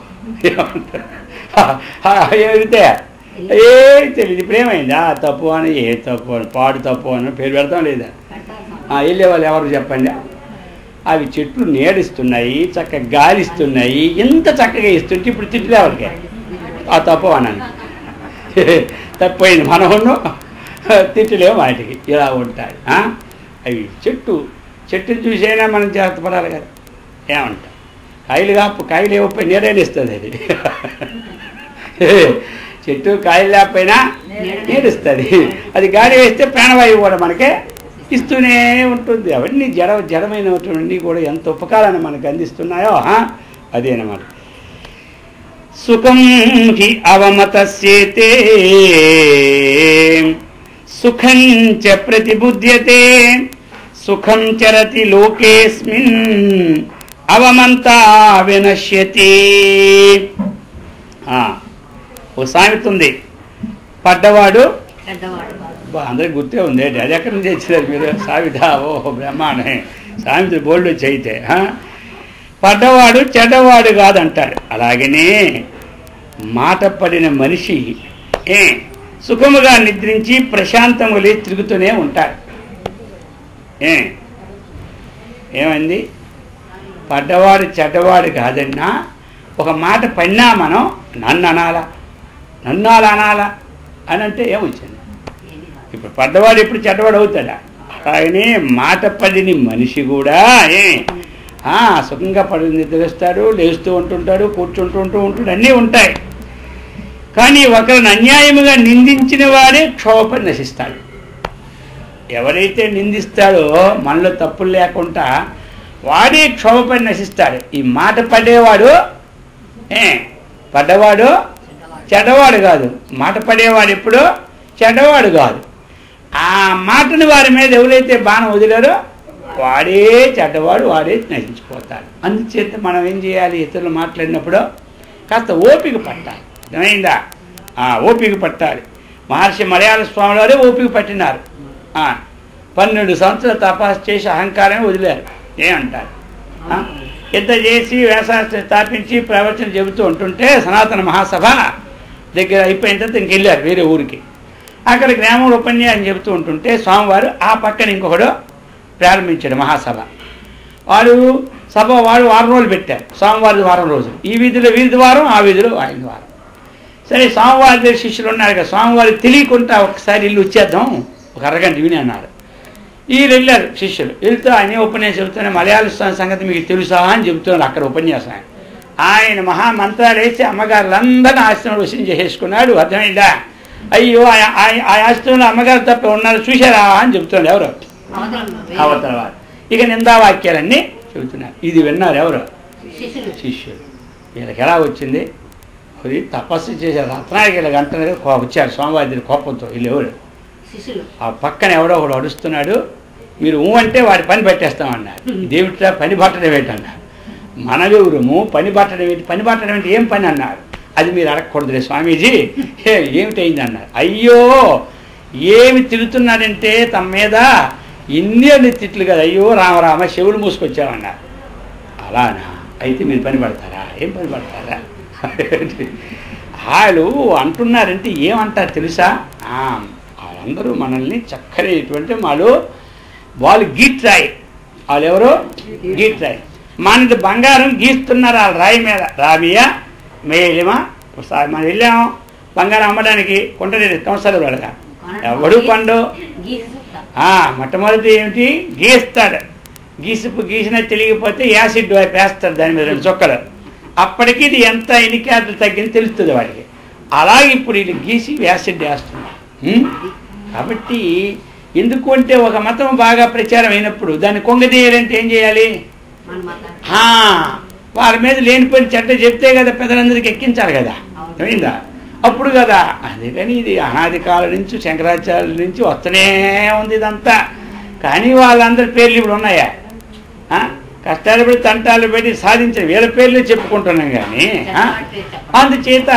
ఏమితే ఏ తెలియదు. ఇప్పుడు ఏమైంది? తప్పు అని, ఏ తప్పు అని, పాడు తప్పు అని పేరు పెడతాం లేదా? వెళ్ళే వాళ్ళు ఎవరు చెప్పండి? అవి చెట్లు నీడిస్తున్నాయి, చక్కగా గాలిస్తున్నాయి, ఎంత చక్కగా ఇస్తుంటే ఇప్పుడు తిట్లు ఎవరికి? ఆ తప్పు అన్నాను. తప్పైంది మనను తిట్టులేవు వాటికి. ఇలా ఉంటాయి అవి. చెట్టుని చూసైనా మనం జాగ్రత్త పడాలి కదా. ఏమంటాం? కాయలు ఇవ్వకపోయి నీడని ఇస్తుంది అది. చెట్టు కాయలు లేకపోయినా నీడిస్తుంది. అది గాలి వేస్తే ప్రాణవాయువు కూడా మనకే ఇస్తూనే ఉంటుంది. అవన్నీ జడమైనటువంటి కూడా ఎంత ఉపకారాన్ని మనకు అందిస్తున్నాయో అదేనమాట. సుఖం హి అవమతస్యేతే సుఖం చ ప్రతిబుధ్యతే సుఖం చరతి లోకేస్మిన్ అవమంతా వినశ్యతి. ఓ సామెత ఉంది, పడ్డవాడు అందరికి గుర్తే ఉంది. అది ఎక్కడి నుంచి తెచ్చినారు మీరు? సావిత. ఓహో బ్రహ్మాండే సామెత బోల్డ్ వచ్చి అయితే. పడ్డవాడు చెడ్డవాడు కాదంటారు. అలాగనే మాట పడిన మనిషి సుఖముగా నిద్రించి ప్రశాంతములే తిరుగుతూనే ఉంటాడు. ఏమైంది? పడ్డవాడు చెడ్డవాడు కాదన్నా ఒక మాట పడినా మనం నన్ను అనాలా అని అంటే ఏమొచ్చింది? ఇప్పుడు పడ్డవాడు ఎప్పుడు చెడ్డవాడు అవుతాడా? అలాగనే మాట పడిన మనిషి కూడా సుఖంగా పడి నిద్రిస్తాడు, లేస్తూ ఉంటుంటాడు, కూర్చుంటూ ఉంటాడు, అన్నీ ఉంటాయి. కానీ ఒకరిని అన్యాయముగా నిందించిన వాడే క్షోభపడి నశిస్తాడు. ఎవరైతే నిందిస్తాడో మనలో తప్పులు లేకుండా వాడే క్షోభపడి నశిస్తాడు. ఈ మాట పడేవాడు పడ్డవాడు చెడ్డవాడు కాదు, మాట పడేవాడు ఎప్పుడు చెడ్డవాడు కాదు. ఆ మాటని వారి మీద ఎవరైతే బాణం వదిలారో వాడే చెడ్డవాడు, వాడే నశించిపోతాడు. అందుచేత మనం ఏం చేయాలి? ఇతరులు మాట్లాడినప్పుడు కాస్త ఓపిక పట్టాలి. అర్థమైందా? ఓపిక పట్టాలి. మహర్షి మలయాళ స్వామి వారే ఓపిక పట్టినారు. 12 సంవత్సరాలు తపస్సు చేసి అహంకారాన్ని వదిలేరు. ఏమంటారు? ఇంత చేసి వేసాస్త్ర స్థాపించి ప్రవచన చెబుతూ ఉంటుంటే సనాతన మహాసభ దగ్గర అయిపోయిన తర్వాత ఇంకెళ్ళారు వేరే ఊరికి. అక్కడ గ్రామంలో ఉపన్యాసం చెబుతూ ఉంటుంటే స్వామివారు ఆ పక్కన ఇంకొకడు ప్రారంభించాడు మహాసభ. వాడు సభ వాడు వారం రోజులు పెట్టారు, స్వామివారి వారం రోజులు, ఈ వీధిలో వీధి వారం, ఆ వీధిలో ఆయన వారం. సరే స్వామివారి దగ్గర శిష్యులు ఉన్నారు కదా, స్వామివారికి తెలియకుండా ఒకసారి ఇల్లు వచ్చేద్దాం, ఒక అరగంట విని అన్నాడు. వీళ్ళు వెళ్ళారు శిష్యులు, వెళ్తూ ఆయన ఉపన్యాసం చెబుతూనే మలయాళ స్వామి సంగతి మీకు తెలుసా అని చెబుతున్నారు అక్కడ ఉపన్యాసం. ఆయన మహామంత్రాలు వేసి అమ్మగారులందరినీ ఆశ్రమంలో వశం చేసేసుకున్నాడు. అర్థమైందా? అయ్యో ఆ ఆశ్రమంలో అమ్మగారు తప్ప ఉన్నారు చూశారా అని చెబుతున్నాడు ఎవరు? అవతల వారు. ఇక నిందావాక్యాలన్నీ చెబుతున్నారు. ఇది విన్నారు ఎవరు? శిష్యులు. వీళ్ళకి ఎలా వచ్చింది? అది తపస్సు చేశారు, రత్నానికి వీళ్ళకి అంటున్నారు, వచ్చారు స్వామివారి దగ్గర కోపంతో. వీళ్ళు ఎవరు? ఆ పక్కన ఎవడో ఒకడు అడుస్తున్నాడు, మీరు అంటే వాడి పని పెట్టేస్తామన్నారు. ఇదేమిట్రా పని పట్టడం ఏంటన్నారు. మనవెవరము పని పట్టడం ఏంటి, పని పట్టడం ఏంటి, ఏం పని అన్నారు. అది మీరు అడగకూడదులే స్వామీజీ, ఏమిటైంది అన్నారు. అయ్యో ఏమి తిరుగుతున్నాడంటే తమ మీద ఇన్ని తిట్లు కదా, అయ్యో రామరామ చెవులు మూసుకొచ్చామన్నారు. అలానా, అయితే మీరు పని పడతారా, ఏం పని పడతారా? వాళ్ళు అంటున్నారంటే ఏమంటారు తెలుసా? వాళ్ళందరూ మనల్ని చక్కనేటువంటి వాళ్ళు గీట్రాయి. వాళ్ళు ఎవరు? గీట్రాయి. మనది బంగారం గీస్తున్నారు వాళ్ళ రాయి మీద. రాబియా మేలిమా మనం వెళ్ళాము బంగారం అమ్మడానికి, కొంటలేదు సంవత్సరాలు వాళ్ళగా ఎవడు పండు. మొట్టమొదటి ఏమిటి? గీస్తాడు. గీసిన తెలియకపోతే యాసిడ్ వైపు వేస్తాడు దాని మీద 2 చుక్కలు. అప్పటికి ఇది ఎంత ఎన్ని క్యారెట్లు తగ్గింది తెలుస్తుంది వాడికి. అలాగే ఇప్పుడు ఇది గీసి యాసిడ్ వేస్తున్నాడు. కాబట్టి ఎందుకు అంటే ఒక మతం బాగా ప్రచారం అయినప్పుడు దాన్ని కొంగదీయాలంటే ఏం చేయాలి? వాళ్ళ మీద లేనిపోయిన చెడ్డ చెప్తే కదా పెద్దలందరికీ ఎక్కించాలి కదా, అయిందా? అప్పుడు కదా. అందుకని ఇది అనాది కాలం నుంచి శంకరాచార్యుల నుంచి వస్తూనే ఉంది ఇదంతా. కానీ వాళ్ళందరి పేర్లు ఇప్పుడు ఉన్నాయా? కష్టాలు పెట్టి తంటాలు పెట్టి సాధించిన వీళ్ళ పేర్లే చెప్పుకుంటున్నాం. కానీ అందుచేత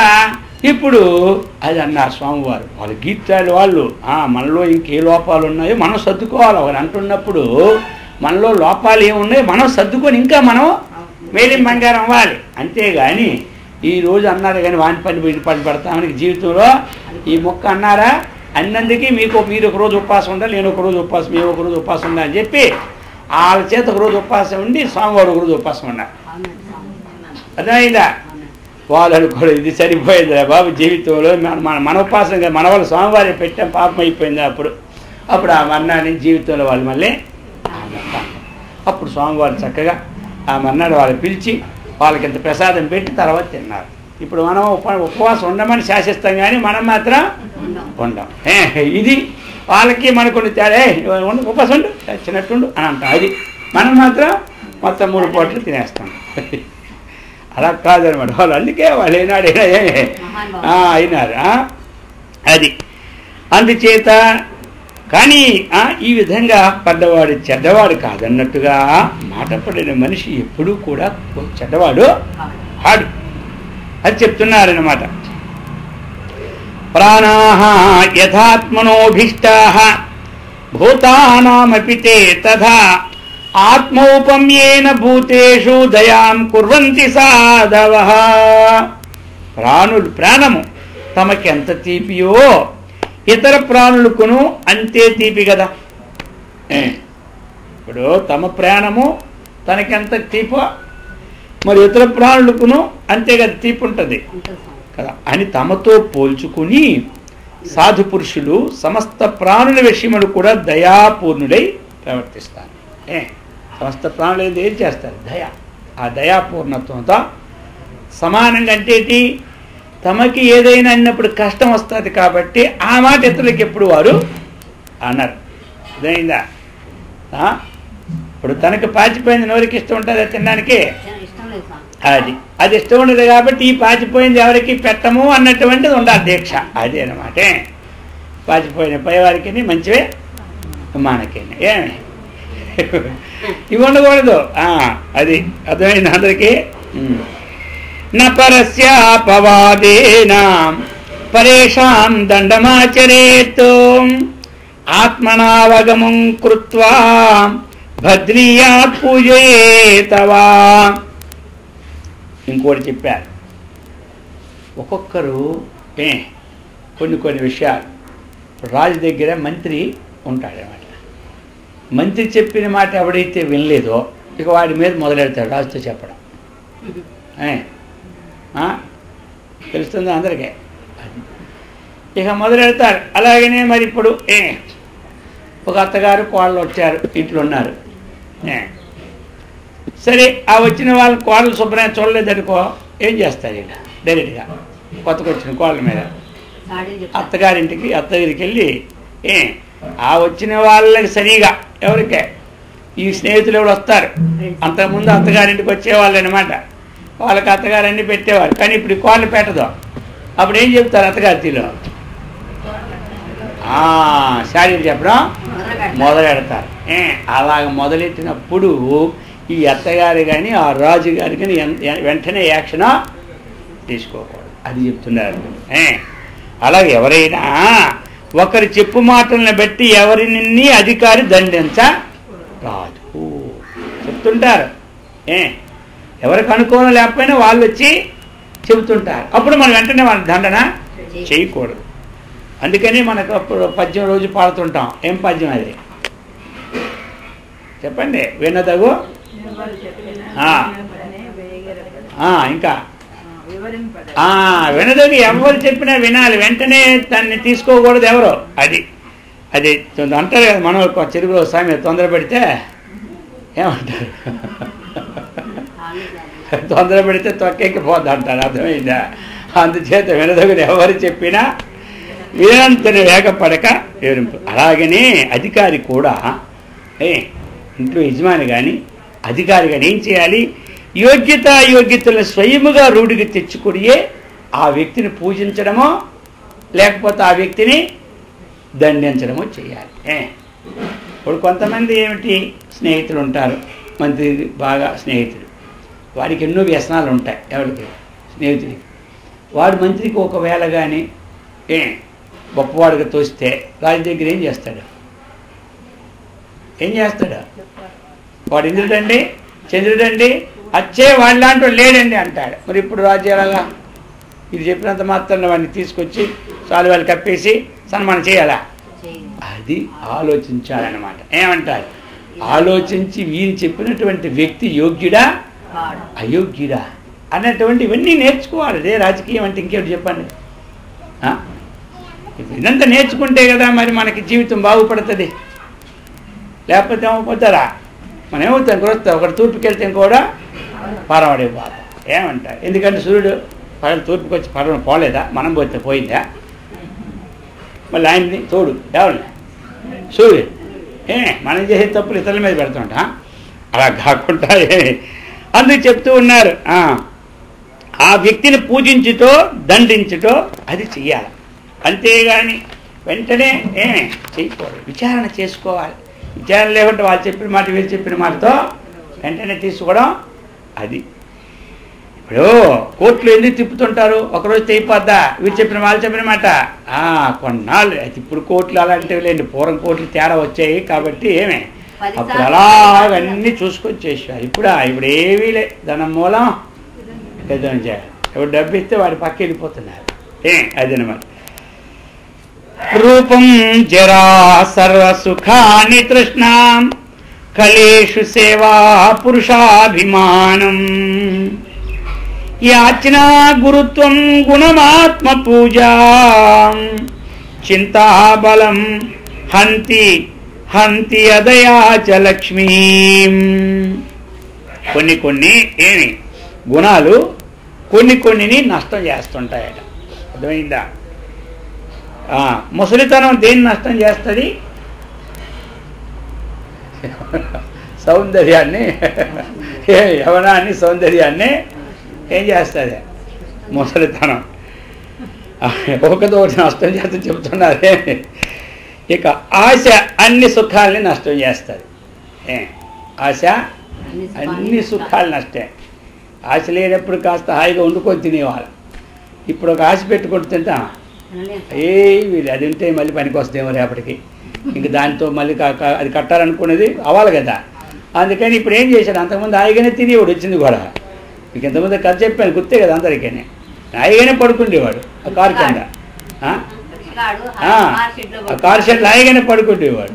ఇప్పుడు అది అన్నారు స్వామివారు. వాళ్ళు గీతాడు వాళ్ళు మనలో ఇంకే లోపాలు ఉన్నాయో మనం సర్దుకోవాలి. ఒకరు అంటున్నప్పుడు మనలో లోపాలు ఏమున్నాయో మనం సర్దుకొని ఇంకా మనం మేలిం బంగారం అవ్వాలి. అంతేగాని ఈరోజు అన్నారు కానీ వాని పని పడతామని జీవితంలో ఈ మొక్క అన్నారా? అన్నందుకే మీరు ఒక రోజు ఉపవాసం ఉండాలి, నేను ఒక రోజు ఉపవాసం, మేము ఒక రోజు ఉపవాసం ఉండాలి అని చెప్పి వాళ్ళ చేత ఒక రోజు ఉపవాసం ఉండి స్వామివారు ఒక రోజు ఉపవాసం ఉన్నారు. అర్థమైందా? వాళ్ళు అనుకోడు ఇది సరిపోయిందిరా బాబు జీవితంలో మన ఉపాసన కదా, మన వాళ్ళు స్వామివారి పెట్టాం పాపం అయిపోయింది. అప్పుడు ఆ మర్నాడు జీవితంలో వాళ్ళు మళ్ళీ అప్పుడు స్వామివారు చక్కగా ఆ మర్నాడు వాళ్ళు పిలిచి వాళ్ళకి ఇంత ప్రసాదం పెట్టి తర్వాత తిన్నారు. ఇప్పుడు మనం ఉపవాసం ఉండమని శాసిస్తాం కానీ మనం మాత్రం ఉండం. ఇది వాళ్ళకి మనకు తేడా, ఉపవాసం ఉండు చిన్నట్టుండు అని అంటాం. అది మనం మాత్రం మొత్తం 3 పూటలు తినేస్తాం. అలా కాదనమాట. వాళ్ళు అందుకే వాళ్ళు ఏనాడు అయినారు. అది అందుచేత కానీ ఈ విధంగా పడ్డవాడు చెడ్డవాడు కాదన్నట్టుగా మాట పడిన మనిషి ఎప్పుడూ కూడా చెడ్డవాడు ఆడు అది చెప్తున్నారన్నమాట. ప్రాణాః యథాత్మనోభీష్టాః భూతానామపి తే తథా ఆత్మౌపమ్యేన భూతేషు దయాం కుర్వంతి సాధవః. ప్రాణము తమకి ఎంత తీపియో ఇతర ప్రాణులకును అంతే తీపి కదా. ఇప్పుడు తమ ప్రాణము తనకెంత తీపో మరి ఇతర ప్రాణులకును అంతే కదా తీపి ఉంటుంది కదా అని తమతో పోల్చుకుని సాధు పురుషులు సమస్త ప్రాణుల విషయములు కూడా దయాపూర్ణుడై ప్రవర్తిస్తారు. సమస్త ప్రాణులు ఏం చేస్తారు? దయ. ఆ దయాపూర్ణత్వంతో సమానంగా అంటే తమకి ఏదైనా అన్నప్పుడు కష్టం వస్తుంది కాబట్టి ఆ మాట ఇతరులకి ఎప్పుడు వారు అన్నారు. అదైందా? ఇప్పుడు తనకు పాచిపోయింది నోరికి ఇష్టం ఉంటుంది తినడానికి, అది ఇష్టం ఉండదు కాబట్టి ఈ పాచిపోయింది ఎవరికి పెట్టము అన్నటువంటిది ఉండాలి దీక్ష. అదే అన్నమాట. పాచిపోయిన పైవారికి మంచివే మనకేనే ఏమి ఇవి ఉండకూడదు. అది అర్థమైంది అందరికీ. నపరస్యాపవాదేన పరేషాం దండమాచరేత్ ఆత్మనావగమం కృత్వా భద్రీయాత్ పూజయేతవా. ఇంకోటి చెప్పారు. ఒక్కొక్కరు కొన్ని విషయాలు రాజు దగ్గర మంత్రి ఉంటాడనమాట. మంత్రి చెప్పిన మాట ఎవడైతే వినలేదో ఇక వాడి మీద మొదలెడతాడు రాజుతో చెప్పడం. తెలుస్తుంది అందరికీ. ఇక మొదలెడతారు. అలాగనే మరి ఇప్పుడు ఒక అత్తగారు కోడలు వచ్చారు, ఇంట్లో ఉన్నారు. సరే, ఆ వచ్చిన వాళ్ళ కోడలు శుభ్రంగా చూడలేదనుకో, ఏం చేస్తారు? ఇలా డైరెక్ట్గా కొత్తగా వచ్చిన కోడల మీద అత్తగారికి వెళ్ళి ఆ వచ్చిన వాళ్ళకి సరిగా ఎవరికే ఈ స్నేహితులు ఎవరు వస్తారు, అంతకుముందు అత్తగారింటికి వచ్చేవాళ్ళు అనమాట. వాళ్ళకి అత్తగారన్నీ పెట్టేవారు. కానీ ఇప్పుడు కోడలు పెట్టదు. అప్పుడు ఏం చెప్తారు అత్తగారిలో? శారీలు చెప్పడం మొదలెడతారు. అలాగ మొదలెట్టినప్పుడు ఈ అత్తగారు కానీ ఆ రాజు గారు కానీ వెంటనే యాక్షన్ తీసుకోకూడదు. అది చెప్తున్నారు. అలాగే ఎవరైనా ఒకరి చెప్పు మాటలను బట్టి ఎవరిని అధికారి దండించరాదు చెప్తుంటారు. ఎవరికి అనుకోవడం లేకపోయినా వాళ్ళు వచ్చి చెబుతుంటారు. అప్పుడు మనం వెంటనే వాళ్ళ దండన చేయకూడదు. అందుకని మనకు అప్పుడు పద్యం రోజు పాడుతుంటాం. ఏం పద్యం అది చెప్పండి? వినదగు ఇంకా వినదగు ఎవరు చెప్పినా వినాలి, వెంటనే దాన్ని తీసుకోకూడదు ఎవరో. అది అది అంటారు కదా మనం చెరువులో సామెత, తొందర పెడితే ఏమంటారు? తొందర పెడితే తొక్కెక్కిపోద్ది అంటారు. అర్థమైందా? అందుచేత వినదగుని ఎవరు చెప్పినా వీరంతని వేగపడక వివరింపు. అలాగనే అధికారి కూడా ఇంట్లో యజమాని కానీ అధికారి కానీ ఏం చేయాలి? యోగ్యతలను స్వయముగా రూఢికి తెచ్చుకుడియే ఆ వ్యక్తిని పూజించడమో లేకపోతే ఆ వ్యక్తిని దండించడమో చేయాలి. ఇప్పుడు కొంతమంది ఏమిటి స్నేహితులు ఉంటారు, మంత్రి బాగా స్నేహితుడు, వాడికి ఎన్నో వ్యసనాలు ఉంటాయి. ఎవరికి? స్నేహితుడికి. వాడు మంత్రికి ఒకవేళ కానీ గొప్పవాడిగా తోస్తే రాజు దగ్గర ఏం చేస్తాడు? వాడు ఇంద్రుడండి చంద్రుడండి అచ్చే వాడి లాంటి లేడండి అంటాడు. మరి ఇప్పుడు రాజు ఎలాగా? ఇది చెప్పినంత మాత్రం వాడిని తీసుకొచ్చి చాలు వాళ్ళు కప్పేసి సన్మానం చేయాలా? అది ఆలోచించాలన్నమాట. ఏమంటారు? ఆలోచించి వీరు చెప్పినటువంటి వ్యక్తి యోగ్యుడా అయోగ్యుడా అన్నటువంటి ఇవన్నీ నేర్చుకోవాలి. అదే రాజకీయం అంటే. ఇంకేమిటి చెప్పండి? ఇదంతా నేర్చుకుంటే కదా మరి మనకి జీవితం బాగుపడుతుంది. లేకపోతే ఏమైపోతారా? మనం ఏమవుతాం? గురస్తా ఒకటి తూర్పుకి వెళ్తే కూడా పరమడే పోతాం. ఏమంటారు? ఎందుకంటే సూర్యుడు పగలు తూర్పుకి వచ్చి పరమ పోలేదా? మనం పోతే పోయిందా? మళ్ళీ ఆయన్ని తోడు ఎవరిని? సూర్యుడు. మనం చేసే తప్పులు ఇతరుల మీద పెడుతుంటాం. అలా కాకుండా అందుకు చెప్తూ ఉన్నారు, ఆ వ్యక్తిని పూజించుతో దండించుతో అది చెయ్యాలి. అంతేగాని వెంటనే చేయకూడదు. విచారణ చేసుకోవాలి. విచారణ లేకుంటే వాళ్ళు చెప్పిన మాట వీళ్ళు చెప్పిన మాటతో వెంటనే తీసుకోవడం. అది ఇప్పుడు కోర్టులు ఎందుకు తిప్పుతుంటారు? ఒకరోజు తెగిపోద్దా? వీళ్ళు చెప్పిన వాళ్ళు చెప్పిన మాట కొన్నాళ్ళు. అయితే ఇప్పుడు కోర్టులు అలాంటివి లేండి, పూర్వం కోర్టులు తేడా వచ్చాయి కాబట్టి అప్పుడు అలాగన్నీ చూసుకొని చేసేవారు. ఇప్పుడు ఏమీ లే, ధనం మూలం యుద్ధం చేయాలి. ఎవరు డబ్బు ఇస్తే వాడి పక్క వెళ్ళిపోతున్నారు. అదనమాట. రూపం జరా సర్వసుఖాని తృష్ణాం కలేషు సేవా పురుషాభిమానం యాచనా గురుత్వం గుణమాత్మ పూజా చింతాబలం హంతి హంతి అదయాచ లక్ష్మీ. కొన్ని గుణాలు కొన్నిని నష్టం చేస్తుంటాయట. అర్థమైందా? ముసలితనం దేన్ని నష్టం చేస్తుంది? సౌందర్యాన్ని, యవనాన్ని, సౌందర్యాన్ని ఏం చేస్తుంది? ముసలితనం ఒకటి నష్టం చేస్తూ చెబుతున్నారే. ఇక ఆశ అన్ని సుఖాలని నష్టం చేస్తుంది. ఆశ అన్ని సుఖాలు నష్టే. ఆశ లేనప్పుడు కాస్త హాయిగా వండుకొని తినేవాళ్ళు. ఇప్పుడు ఒక ఆశ పెట్టుకుంటూ తింటా వీళ్ళు అది ఉంటే మళ్ళీ పనికి వస్తేమో రేపటికి, ఇంక దాంతో మళ్ళీ అది కట్టాలనుకునేది అవ్వాలి కదా. అందుకని ఇప్పుడు ఏం చేశాడు? అంతకుముందు హాయిగానే తినేవాడు, వచ్చింది కూడా. మీకు ఇంతకుముందు కథ చెప్పాను, గుర్తే కదా అందరికీ. హాయిగానే పడుకుండేవాడు ఆ కారు కింద, ఆ కారు షెడ్లు హాయిగానే పడుకుండేవాడు.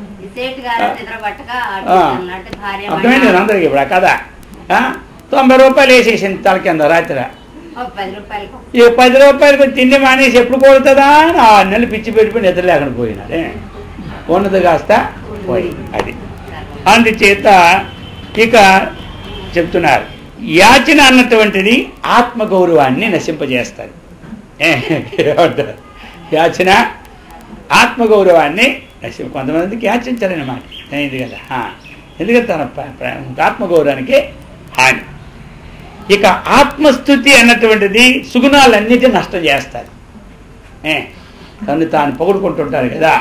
అర్థమైంది అందరికి ఇప్పుడు ఆ కథ. 90 రూపాయలు వేసేసింది తల కింద రాత్రి. ఈ 10 రూపాయలకు తిండి మానేసి ఎప్పుడు కొడుతుందా అని 6 నెలలు పిచ్చి పెట్టుకుని నిద్ర లేకుండా పోయినాడే. ఉన్నది కాస్త పోయి అది. అందుచేత ఇక చెప్తున్నారు, యాచన అన్నటువంటిది ఆత్మగౌరవాన్ని నశింపజేస్తుంది. యాచన ఆత్మగౌరవాన్ని కొంతమందికి యాచించాలన్నమాట. ఇది కదా, ఎందుకంటే తన ఆత్మగౌరవానికి హాని. ఇక ఆత్మస్థుతి అన్నటువంటిది సుగుణాలన్నిటిని నష్టం చేస్తారు. తను తాను పొగుడుకుంటుంటారు కదా,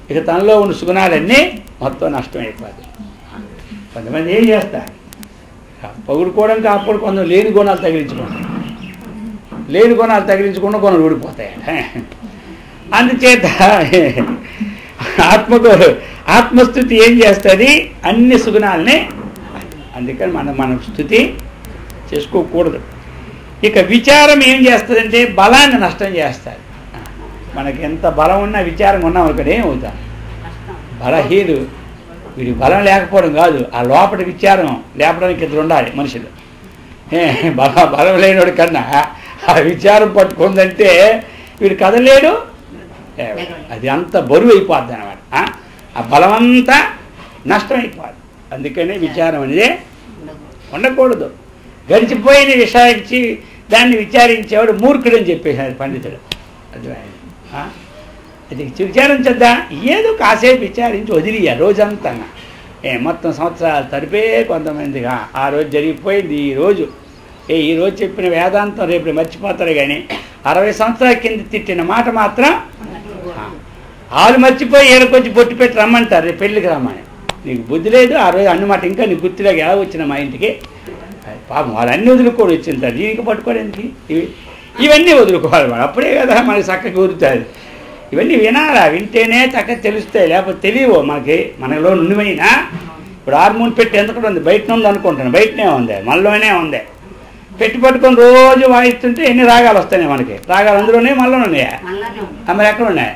ఇక తనలో ఉన్న సుగుణాలన్నీ మొత్తం నష్టం అయిపోతాయి. కొంతమంది ఏం చేస్తారు, పొగుడుకోవడం కాకపోతే కొంత లేని గుణాలు తగిలించుకుంటారు. లేని గుణాలు తగిలించుకున్న గుణాలు ఊడిపోతాయి. అందుచేత ఆత్మస్థుతి ఏం చేస్తుంది, అన్ని సుగుణాలని. అందుకని మనం స్థుతి చేసుకోకూడదు. ఇక విచారం ఏం చేస్తుందంటే బలాన్ని నష్టం చేస్తారు. మనకి ఎంత బలం ఉన్నా విచారం ఉన్నాం అనుకోండి ఏమవుతాం, బలహీనుడు. వీడికి బలం లేకపోవడం కాదు, ఆ లోపల విచారం లేపడానికి 2 ఉండాలి మనుషులు. బలం లేనివాడు కన్నా ఆ విచారం పట్టుకుందంటే వీడు కదలేడు, అది అంత బరువు అయిపోద్ది అన్నమాట. ఆ బలం అంతా నష్టమైపోద్ది. అందుకనే విచారం అనేది ఉండకూడదు. గడిచిపోయిన విషయానికి దాన్ని విచారించేవాడు మూర్ఖుడని చెప్పేశాడు పండితుడు. అది విచారించద్దా, ఏదో కాసేపు విచారించి వదిలియ రోజంతా. మొత్తం సంవత్సరాలు తరిపే కొంతమందిగా ఆ రోజు జరిగిపోయింది. ఈ రోజు చెప్పిన వేదాంతం రేపు మర్చిపోతారు. కానీ 60 సంవత్సరాల కింద తిట్టిన మాట మాత్రం వాళ్ళు మర్చిపోయి ఏడకొచ్చి బొట్టు పెట్టి రమ్మంటారు, రేపు పెళ్ళికి రమ్మని. నీకు బుద్ధి లేదు, ఆ రోజు అన్నమాట ఇంకా నీకు గుర్తులేక ఎలా వచ్చిన మా ఇంటికి. పాపం వాళ్ళు అన్నీ వదులుకోడు వచ్చింటారు, దీనికి పట్టుకోవడానికి ఇవన్నీ వదులుకోవాలి. మనం అప్పుడే కదా మనకి చక్కగా కుదురుతుంది. ఇవన్నీ వినాలా, వింటేనే చక్కగా తెలుస్తాయి, లేకపోతే తెలియవు మనలో నుండిపోయినా. ఇప్పుడు హార్మోన్ పెట్టి ఎంతకుండా ఉంది, బయట ఉంది అనుకుంటాను, బయటనే ఉంది, మనలోనే ఉంది. పెట్టి పట్టుకొని రోజు వాయిస్తుంటే ఎన్ని రాగాలు వస్తాయి మనకి. రాగాలు అందులోనే మనలోనే ఉన్నాయా, మరి ఎక్కడ ఉన్నాయి?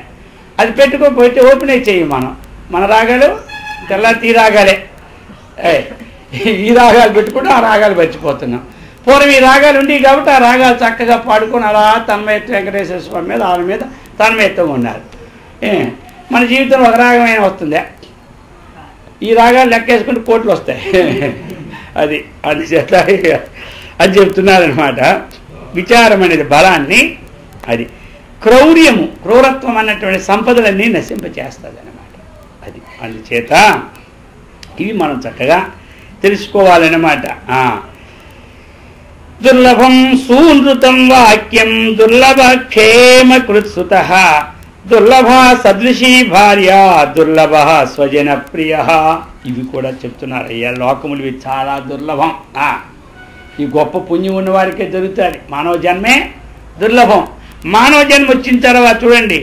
అది పెట్టుకోకపోతే ఓపెన్ అయి చెయ్యి. మన రాగాలు తెల్లారి ఈ రాగాలే. ఈ రాగాలు పెట్టుకుంటే ఆ రాగాలు మర్చిపోతున్నాం. పూర్వం ఈ రాగాలు ఉండేవి కాబట్టి ఆ రాగాలు చక్కగా పాడుకొని అలా తన్మయత్వం వెంకటేశ్వర స్వామి మీద వాళ్ళ మీద తన్మయత్వం ఉన్నారు. మన జీవితంలో ఒక రాగమైన వస్తుందా, ఈ రాగాలు లెక్కేసుకుంటే కోట్లు వస్తాయి. అది అందుచేత అది చెప్తున్నారనమాట. విచారం అనేది బలాన్ని, అది క్రూరత్వం అన్నటువంటి సంపదలన్నీ నశింపచేస్తుంది అన్నమాట. అది అందుచేత ఇవి మనం చక్కగా తెలుసుకోవాలన్నమాట. దుర్లభం సూనృతం వాక్యం దుర్లభ క్షేమ కృత్సుత దుర్లభ సదృశీ భార్య దుర్లభ స్వజన ప్రియ. ఇవి కూడా చెప్తున్నారు. అయ్యా లోకములు ఇవి చాలా దుర్లభం. ఈ గొప్ప పుణ్యం ఉన్న వారికే దొరుకుతుంది. మానవ జన్మే దుర్లభం. మానవ జన్మ వచ్చిన తర్వాత చూడండి,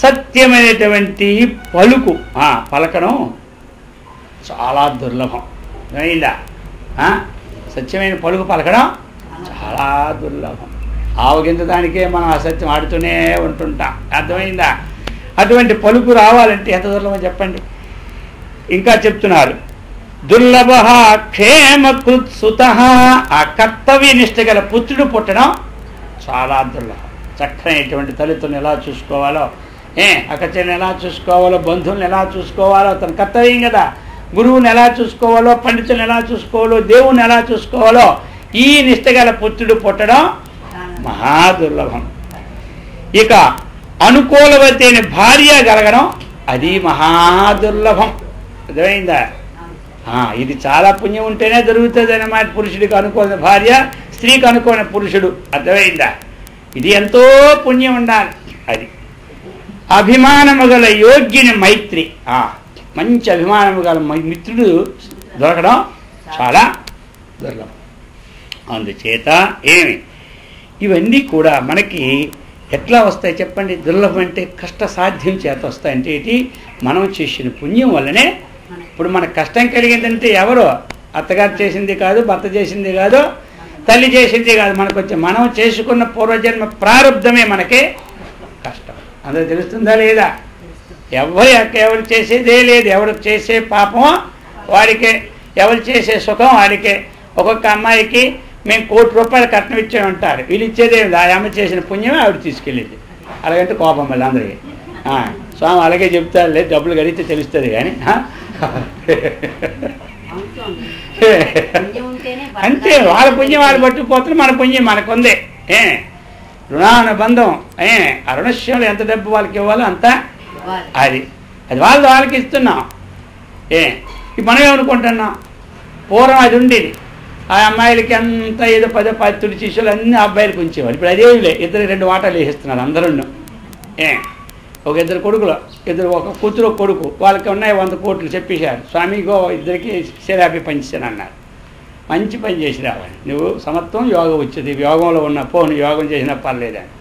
సత్యమైనటువంటి పలకడం చాలా దుర్లభం. అయిందా? సత్యమైన పలుకు పలకడం చాలా దుర్లభం. ఆవగింత దానికే మనం అసత్యం ఆడుతూనే ఉంటుంటాం. అర్థమైందా? అటువంటి పలుకు రావాలంటే ఎంత దుర్లభం చెప్పండి. ఇంకా చెప్తున్నారు, దుర్లభ క్షేమకృత్సుత. ఆ కర్తవ్య నిష్ట గల పుత్రుడు పుట్టడం చాలా దుర్లభం. చక్కనైనటువంటి తల్లిదండ్రులను ఎలా చూసుకోవాలో, అక్కచెల్లిని ఎలా చూసుకోవాలో, బంధువులను ఎలా చూసుకోవాలో తన కర్తవ్యం కదా. గురువుని ఎలా చూసుకోవాలో, పండితులను ఎలా చూసుకోవాలో, దేవుని ఎలా చూసుకోవాలో ఈ నిష్ట గల పుత్రుడు పుట్టడం మహాదుర్లభం. ఇక అనుకూలవతి అయిన భార్య కలగడం అది మహాదుర్లభం. అర్థమైందా? ఇది చాలా పుణ్యం ఉంటేనే దొరుకుతుంది అన్నమాట. పురుషుడికి అనుకూల భార్య, స్త్రీకి అనుకూల పురుషుడు. అర్థమైందా? ఇది ఎంతో పుణ్యం ఉండాలి. అది అభిమానము గల యోగ్యుని మైత్రి. మంచి అభిమానము గల మిత్రుడు దొరకడం చాలా దుర్లభం. అందుచేత ఇవన్నీ కూడా మనకి ఎట్లా వస్తాయి చెప్పండి? దుర్లభం అంటే కష్టసాధ్యం చేత వస్తాయంటే ఏంటి? మనం చేసిన పుణ్యం వల్లనే. ఇప్పుడు మనకు కష్టం కలిగిందంటే ఎవరో అత్తగారు చేసింది కాదు, భర్త చేసింది కాదు, తల్లి చేసింది కాదు, మనకు వచ్చే మనం చేసుకున్న పూర్వజన్మ ప్రారంధమే మనకి కష్టం. అందరూ తెలుస్తుందా లేదా? ఎవరు చేసేదే లేదు. ఎవరు చేసే పాపమో వాడికే, ఎవరు చేసే సుఖం వాడికే. ఒక్కొక్క అమ్మాయికి మేము 1 కోటి రూపాయలు కట్నం ఇచ్చాము అంటారు. వీళ్ళు ఇచ్చేదేమి, ఆ అమ్మ చేసిన పుణ్యమే ఆవిడ తీసుకెళ్ళేది. అలాగంటే కోపం మళ్ళీ అందరికీ. స్వామి అలాగే చెప్తారు, లేదు డబ్బులు కడిగితే తెలుస్తుంది కానీ అంతే. వాళ్ళ పుణ్యం వాళ్ళు పట్టుకుపోతున్నారు, మన పుణ్యం మనకుందే. రుణానుబంధం, ఆ రుణశ్యంలో ఎంత డబ్బు వాళ్ళకి ఇవ్వాలో అంతా అది వాళ్ళకి ఇస్తున్నాం. మనం ఏమనుకుంటున్నాం, పూర్వం అది ఉండేది. ఆ అమ్మాయిలకి అంతా ఏదో 10 తుడి శిష్యులు అన్ని అబ్బాయిలకు ఉంచేవాళ్ళు. ఇప్పుడు అదేమిలే, 2 వాటాలు వేసిస్తున్నారు అందరూ. ఒక 2 కొడుకులు, ఒక కూతురు ఒక కొడుకు, వాళ్ళకి ఉన్నాయి 100 కోట్లు చెప్పేశారు. స్వామిగో 2కి శరాపి పంచాను అన్నారు. మంచి పని చేసి రావాలి నువ్వు, సమత్వం యోగం వచ్చేది, యోగంలో ఉన్న పోను యోగం చేసినా పర్లేదని.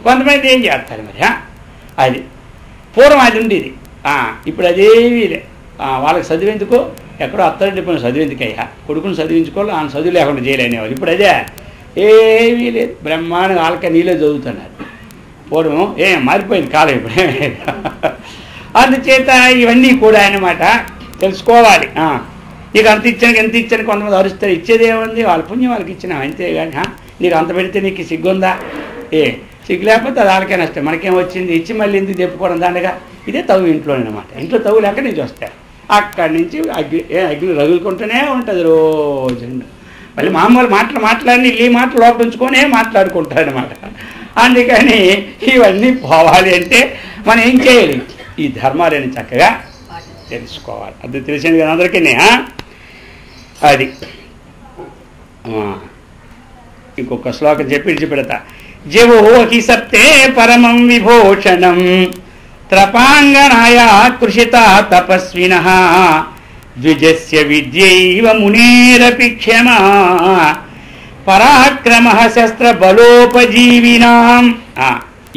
కొంతమంది ఏం చేస్తారు మరి, అది పూర్వం అది ఉండేది. ఇప్పుడు అదేమీ లే. వాళ్ళకి చదివేందుకు ఎక్కడో అత్తడి పని చదివేందుకయ్యా, కొడుకుని చదివించుకోవాలి, ఆయన చదువు లేకుండా చేయలేనేవాళ్ళు. ఇప్పుడు అదే ఏమీ లేదు, బ్రహ్మాండంగా వాళ్ళకే నీళ్ళే చదువుతున్నారు. పూర్వం మారిపోయింది కాలం ఇప్పుడు. అందుచేత ఇవన్నీ కూడా అన్నమాట తెలుసుకోవాలి. నీకు అంత ఇచ్చాను ఎంత ఇచ్చాను కొంతమంది అరుస్తారు. ఇచ్చేదేముంది, వాళ్ళ పుణ్యం వాళ్ళకి ఇచ్చినాం అంతేగాని నీకు అంత పెడితే నీకు సిగ్గుందా? సిగ్గు లేకపోతే అది వాళ్ళకే నష్టం, మనకేం వచ్చింది, ఇచ్చి మళ్ళీ ఎందుకు తెప్పుకోవడం దాండగా. ఇదే తవ్వు ఇంట్లోనే అనమాట. ఇంట్లో తవ్వులు ఎక్కడి నుంచి వస్తాయి, అక్కడి నుంచి అగ్ని రగులుకుంటూనే ఉంటుంది రోజు. మళ్ళీ మామూలు మాట్లాడి ఈ మాటలు లోపల ఉంచుకొని మాట్లాడుకుంటారు అనమాట. అందుకని ఇవన్నీ పోవాలి అంటే మనం ఏం చేయాలి, ఈ ధర్మాలని చక్కగా తెలుసుకోవాలి. అది తెలిసింది కదా అందరికీ. అది ఇంకొక శ్లోకం చెప్పి విడిచిపెడతా. జవో హి సప్తే పరమం విభూషణం త్రపాంగణాయ కృషిత తపస్వినః ద్విజస్య విద్యైవ మునేరపి క్షమా పరాక్రమ శస్త్ర బలోపజీవినాం.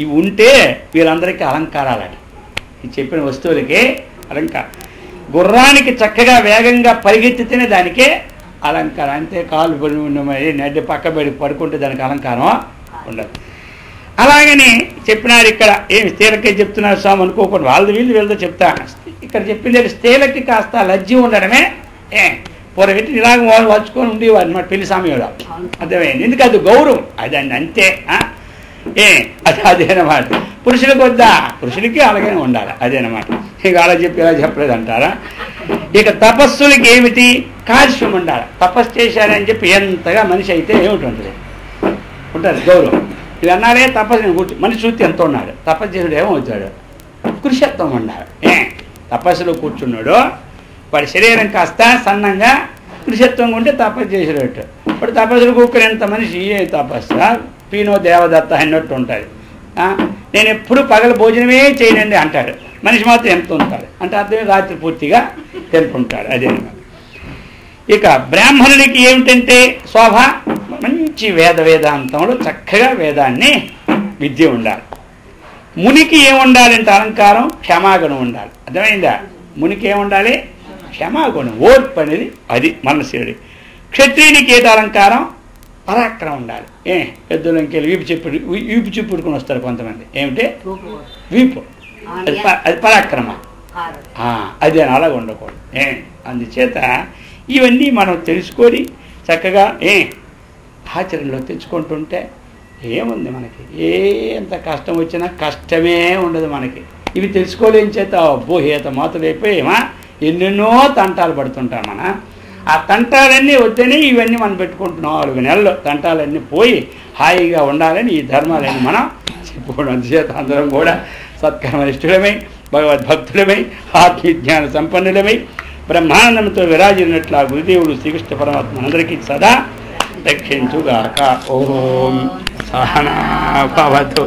ఇవి ఉంటే వీళ్ళందరికీ అలంకారాలని, ఈ చెప్పిన వస్తువులకే అలంకారం. గుర్రానికి చక్కగా వేగంగా పరిగెత్తితేనే దానికే అలంకారం. అంతే కాలు పడి ఉన్నమని నడ్డి పక్క పడుకుంటే దానికి అలంకారం ఉండదు. అలాగని చెప్పినారు ఇక్కడ. ఏమి స్త్రీలకే చెప్తున్నారు స్వామి అనుకోకుండా, వీళ్ళతో చెప్తా. ఇక్కడ చెప్పింది స్త్రీలకి కాస్త లజ్జి ఉండడమే. పొరగట్టి ఇలాగ వాళ్ళు వచ్చుకొని ఉండేవారు అన్నమాట పెళ్లి సమయంలో. అర్థమైంది, ఎందుకు అది గౌరవం, అది అంతే. అదేనమాట. పురుషులకు వద్దా, పురుషులకి అలాగే ఉండాలి, అదేనమాట. ఇక అలా చెప్పి ఇలా చెప్పలేదు అంటారా. ఇక తపస్సులకి ఏమిటి, కాలుష్యం ఉండాలి. తపస్సు చేశారని చెప్పి ఎంతగా మనిషి అయితే ఏమిటి ఉంటుంది, ఉంటుంది గౌరవం. ఇది అన్నారే తపస్సు, మనిషి చూస్తే ఎంత ఉన్నాడు, తపస్సు చేసుడు ఏమవుతాడు, కృషత్వం ఉండాలి. తపస్సులో కూర్చున్నాడు, వాడి శరీరం కాస్త సన్నంగా కృషత్వంగా ఉంటే తపస్సు చేసేటట్టు. ఇప్పుడు తపస్సులు కూర్చుని ఎంత మనిషి ఏ తపస్సు పీనో దేవదత్త అన్నట్టు ఉంటుంది. నేను ఎప్పుడు పగల భోజనమే చేయనండి అంటాడు. మనిషి మాత్రం ఎంత ఉంటాడు అంటే అర్థమే రాత్రి పూర్తిగా తెంపుంటాడు. అదే ఇక బ్రాహ్మణుడికి ఏమిటంటే శోభ, మంచి వేదాంతంలో చక్కగా వేదాన్ని విద్య ఉండాలి. మునికి ఏముండాలంటే అలంకారం, క్షమాగుణం ఉండాలి. అర్థమైందా? మునికి ఏముండాలి, క్షమాగుణం, ఓర్పు అనేది అది మనసుడి. క్షత్రియునికి ఏది అలంకారం, పరాక్రమం ఉండాలి. పెద్దలంకి వీపు చెప్పుడుకొని వస్తారు కొంతమంది. ఏమిటి వీపు, అది పరాక్రమం, అది అని అలాగ ఉండకూడదు. అందుచేత ఇవన్నీ మనం తెలుసుకొని చక్కగా ఆచరణలో తెచ్చుకుంటుంటే ఏముంది మనకి, ఎంత కష్టం వచ్చినా కష్టమే ఉండదు మనకి. ఇవి తెలుసుకోలేని చేత అబ్బోహేత మాతులైపోయేమా ఎన్నెన్నో తంటాలు పడుతుంటాం. ఆ తంటాలన్నీ వద్దని ఇవన్నీ మనం పెట్టుకుంటున్నాం. 4 నెలలు తంటాలన్నీ పోయి హాయిగా ఉండాలని ఈ ధర్మాలన్నీ మనం చెప్పుకోవడం. అందుచేత అందరం కూడా సత్కర్మనిష్ఠులమై భగవద్భక్తులమై ఆత్మజ్ఞాన సంపన్నులమై బ్రహ్మానందంతో విరాజినట్ల గురుదేవుడు శ్రీకృష్ణ పరమాత్మ అందరికీ సదా రక్షించుగాక. ఓం సహనా భవతు.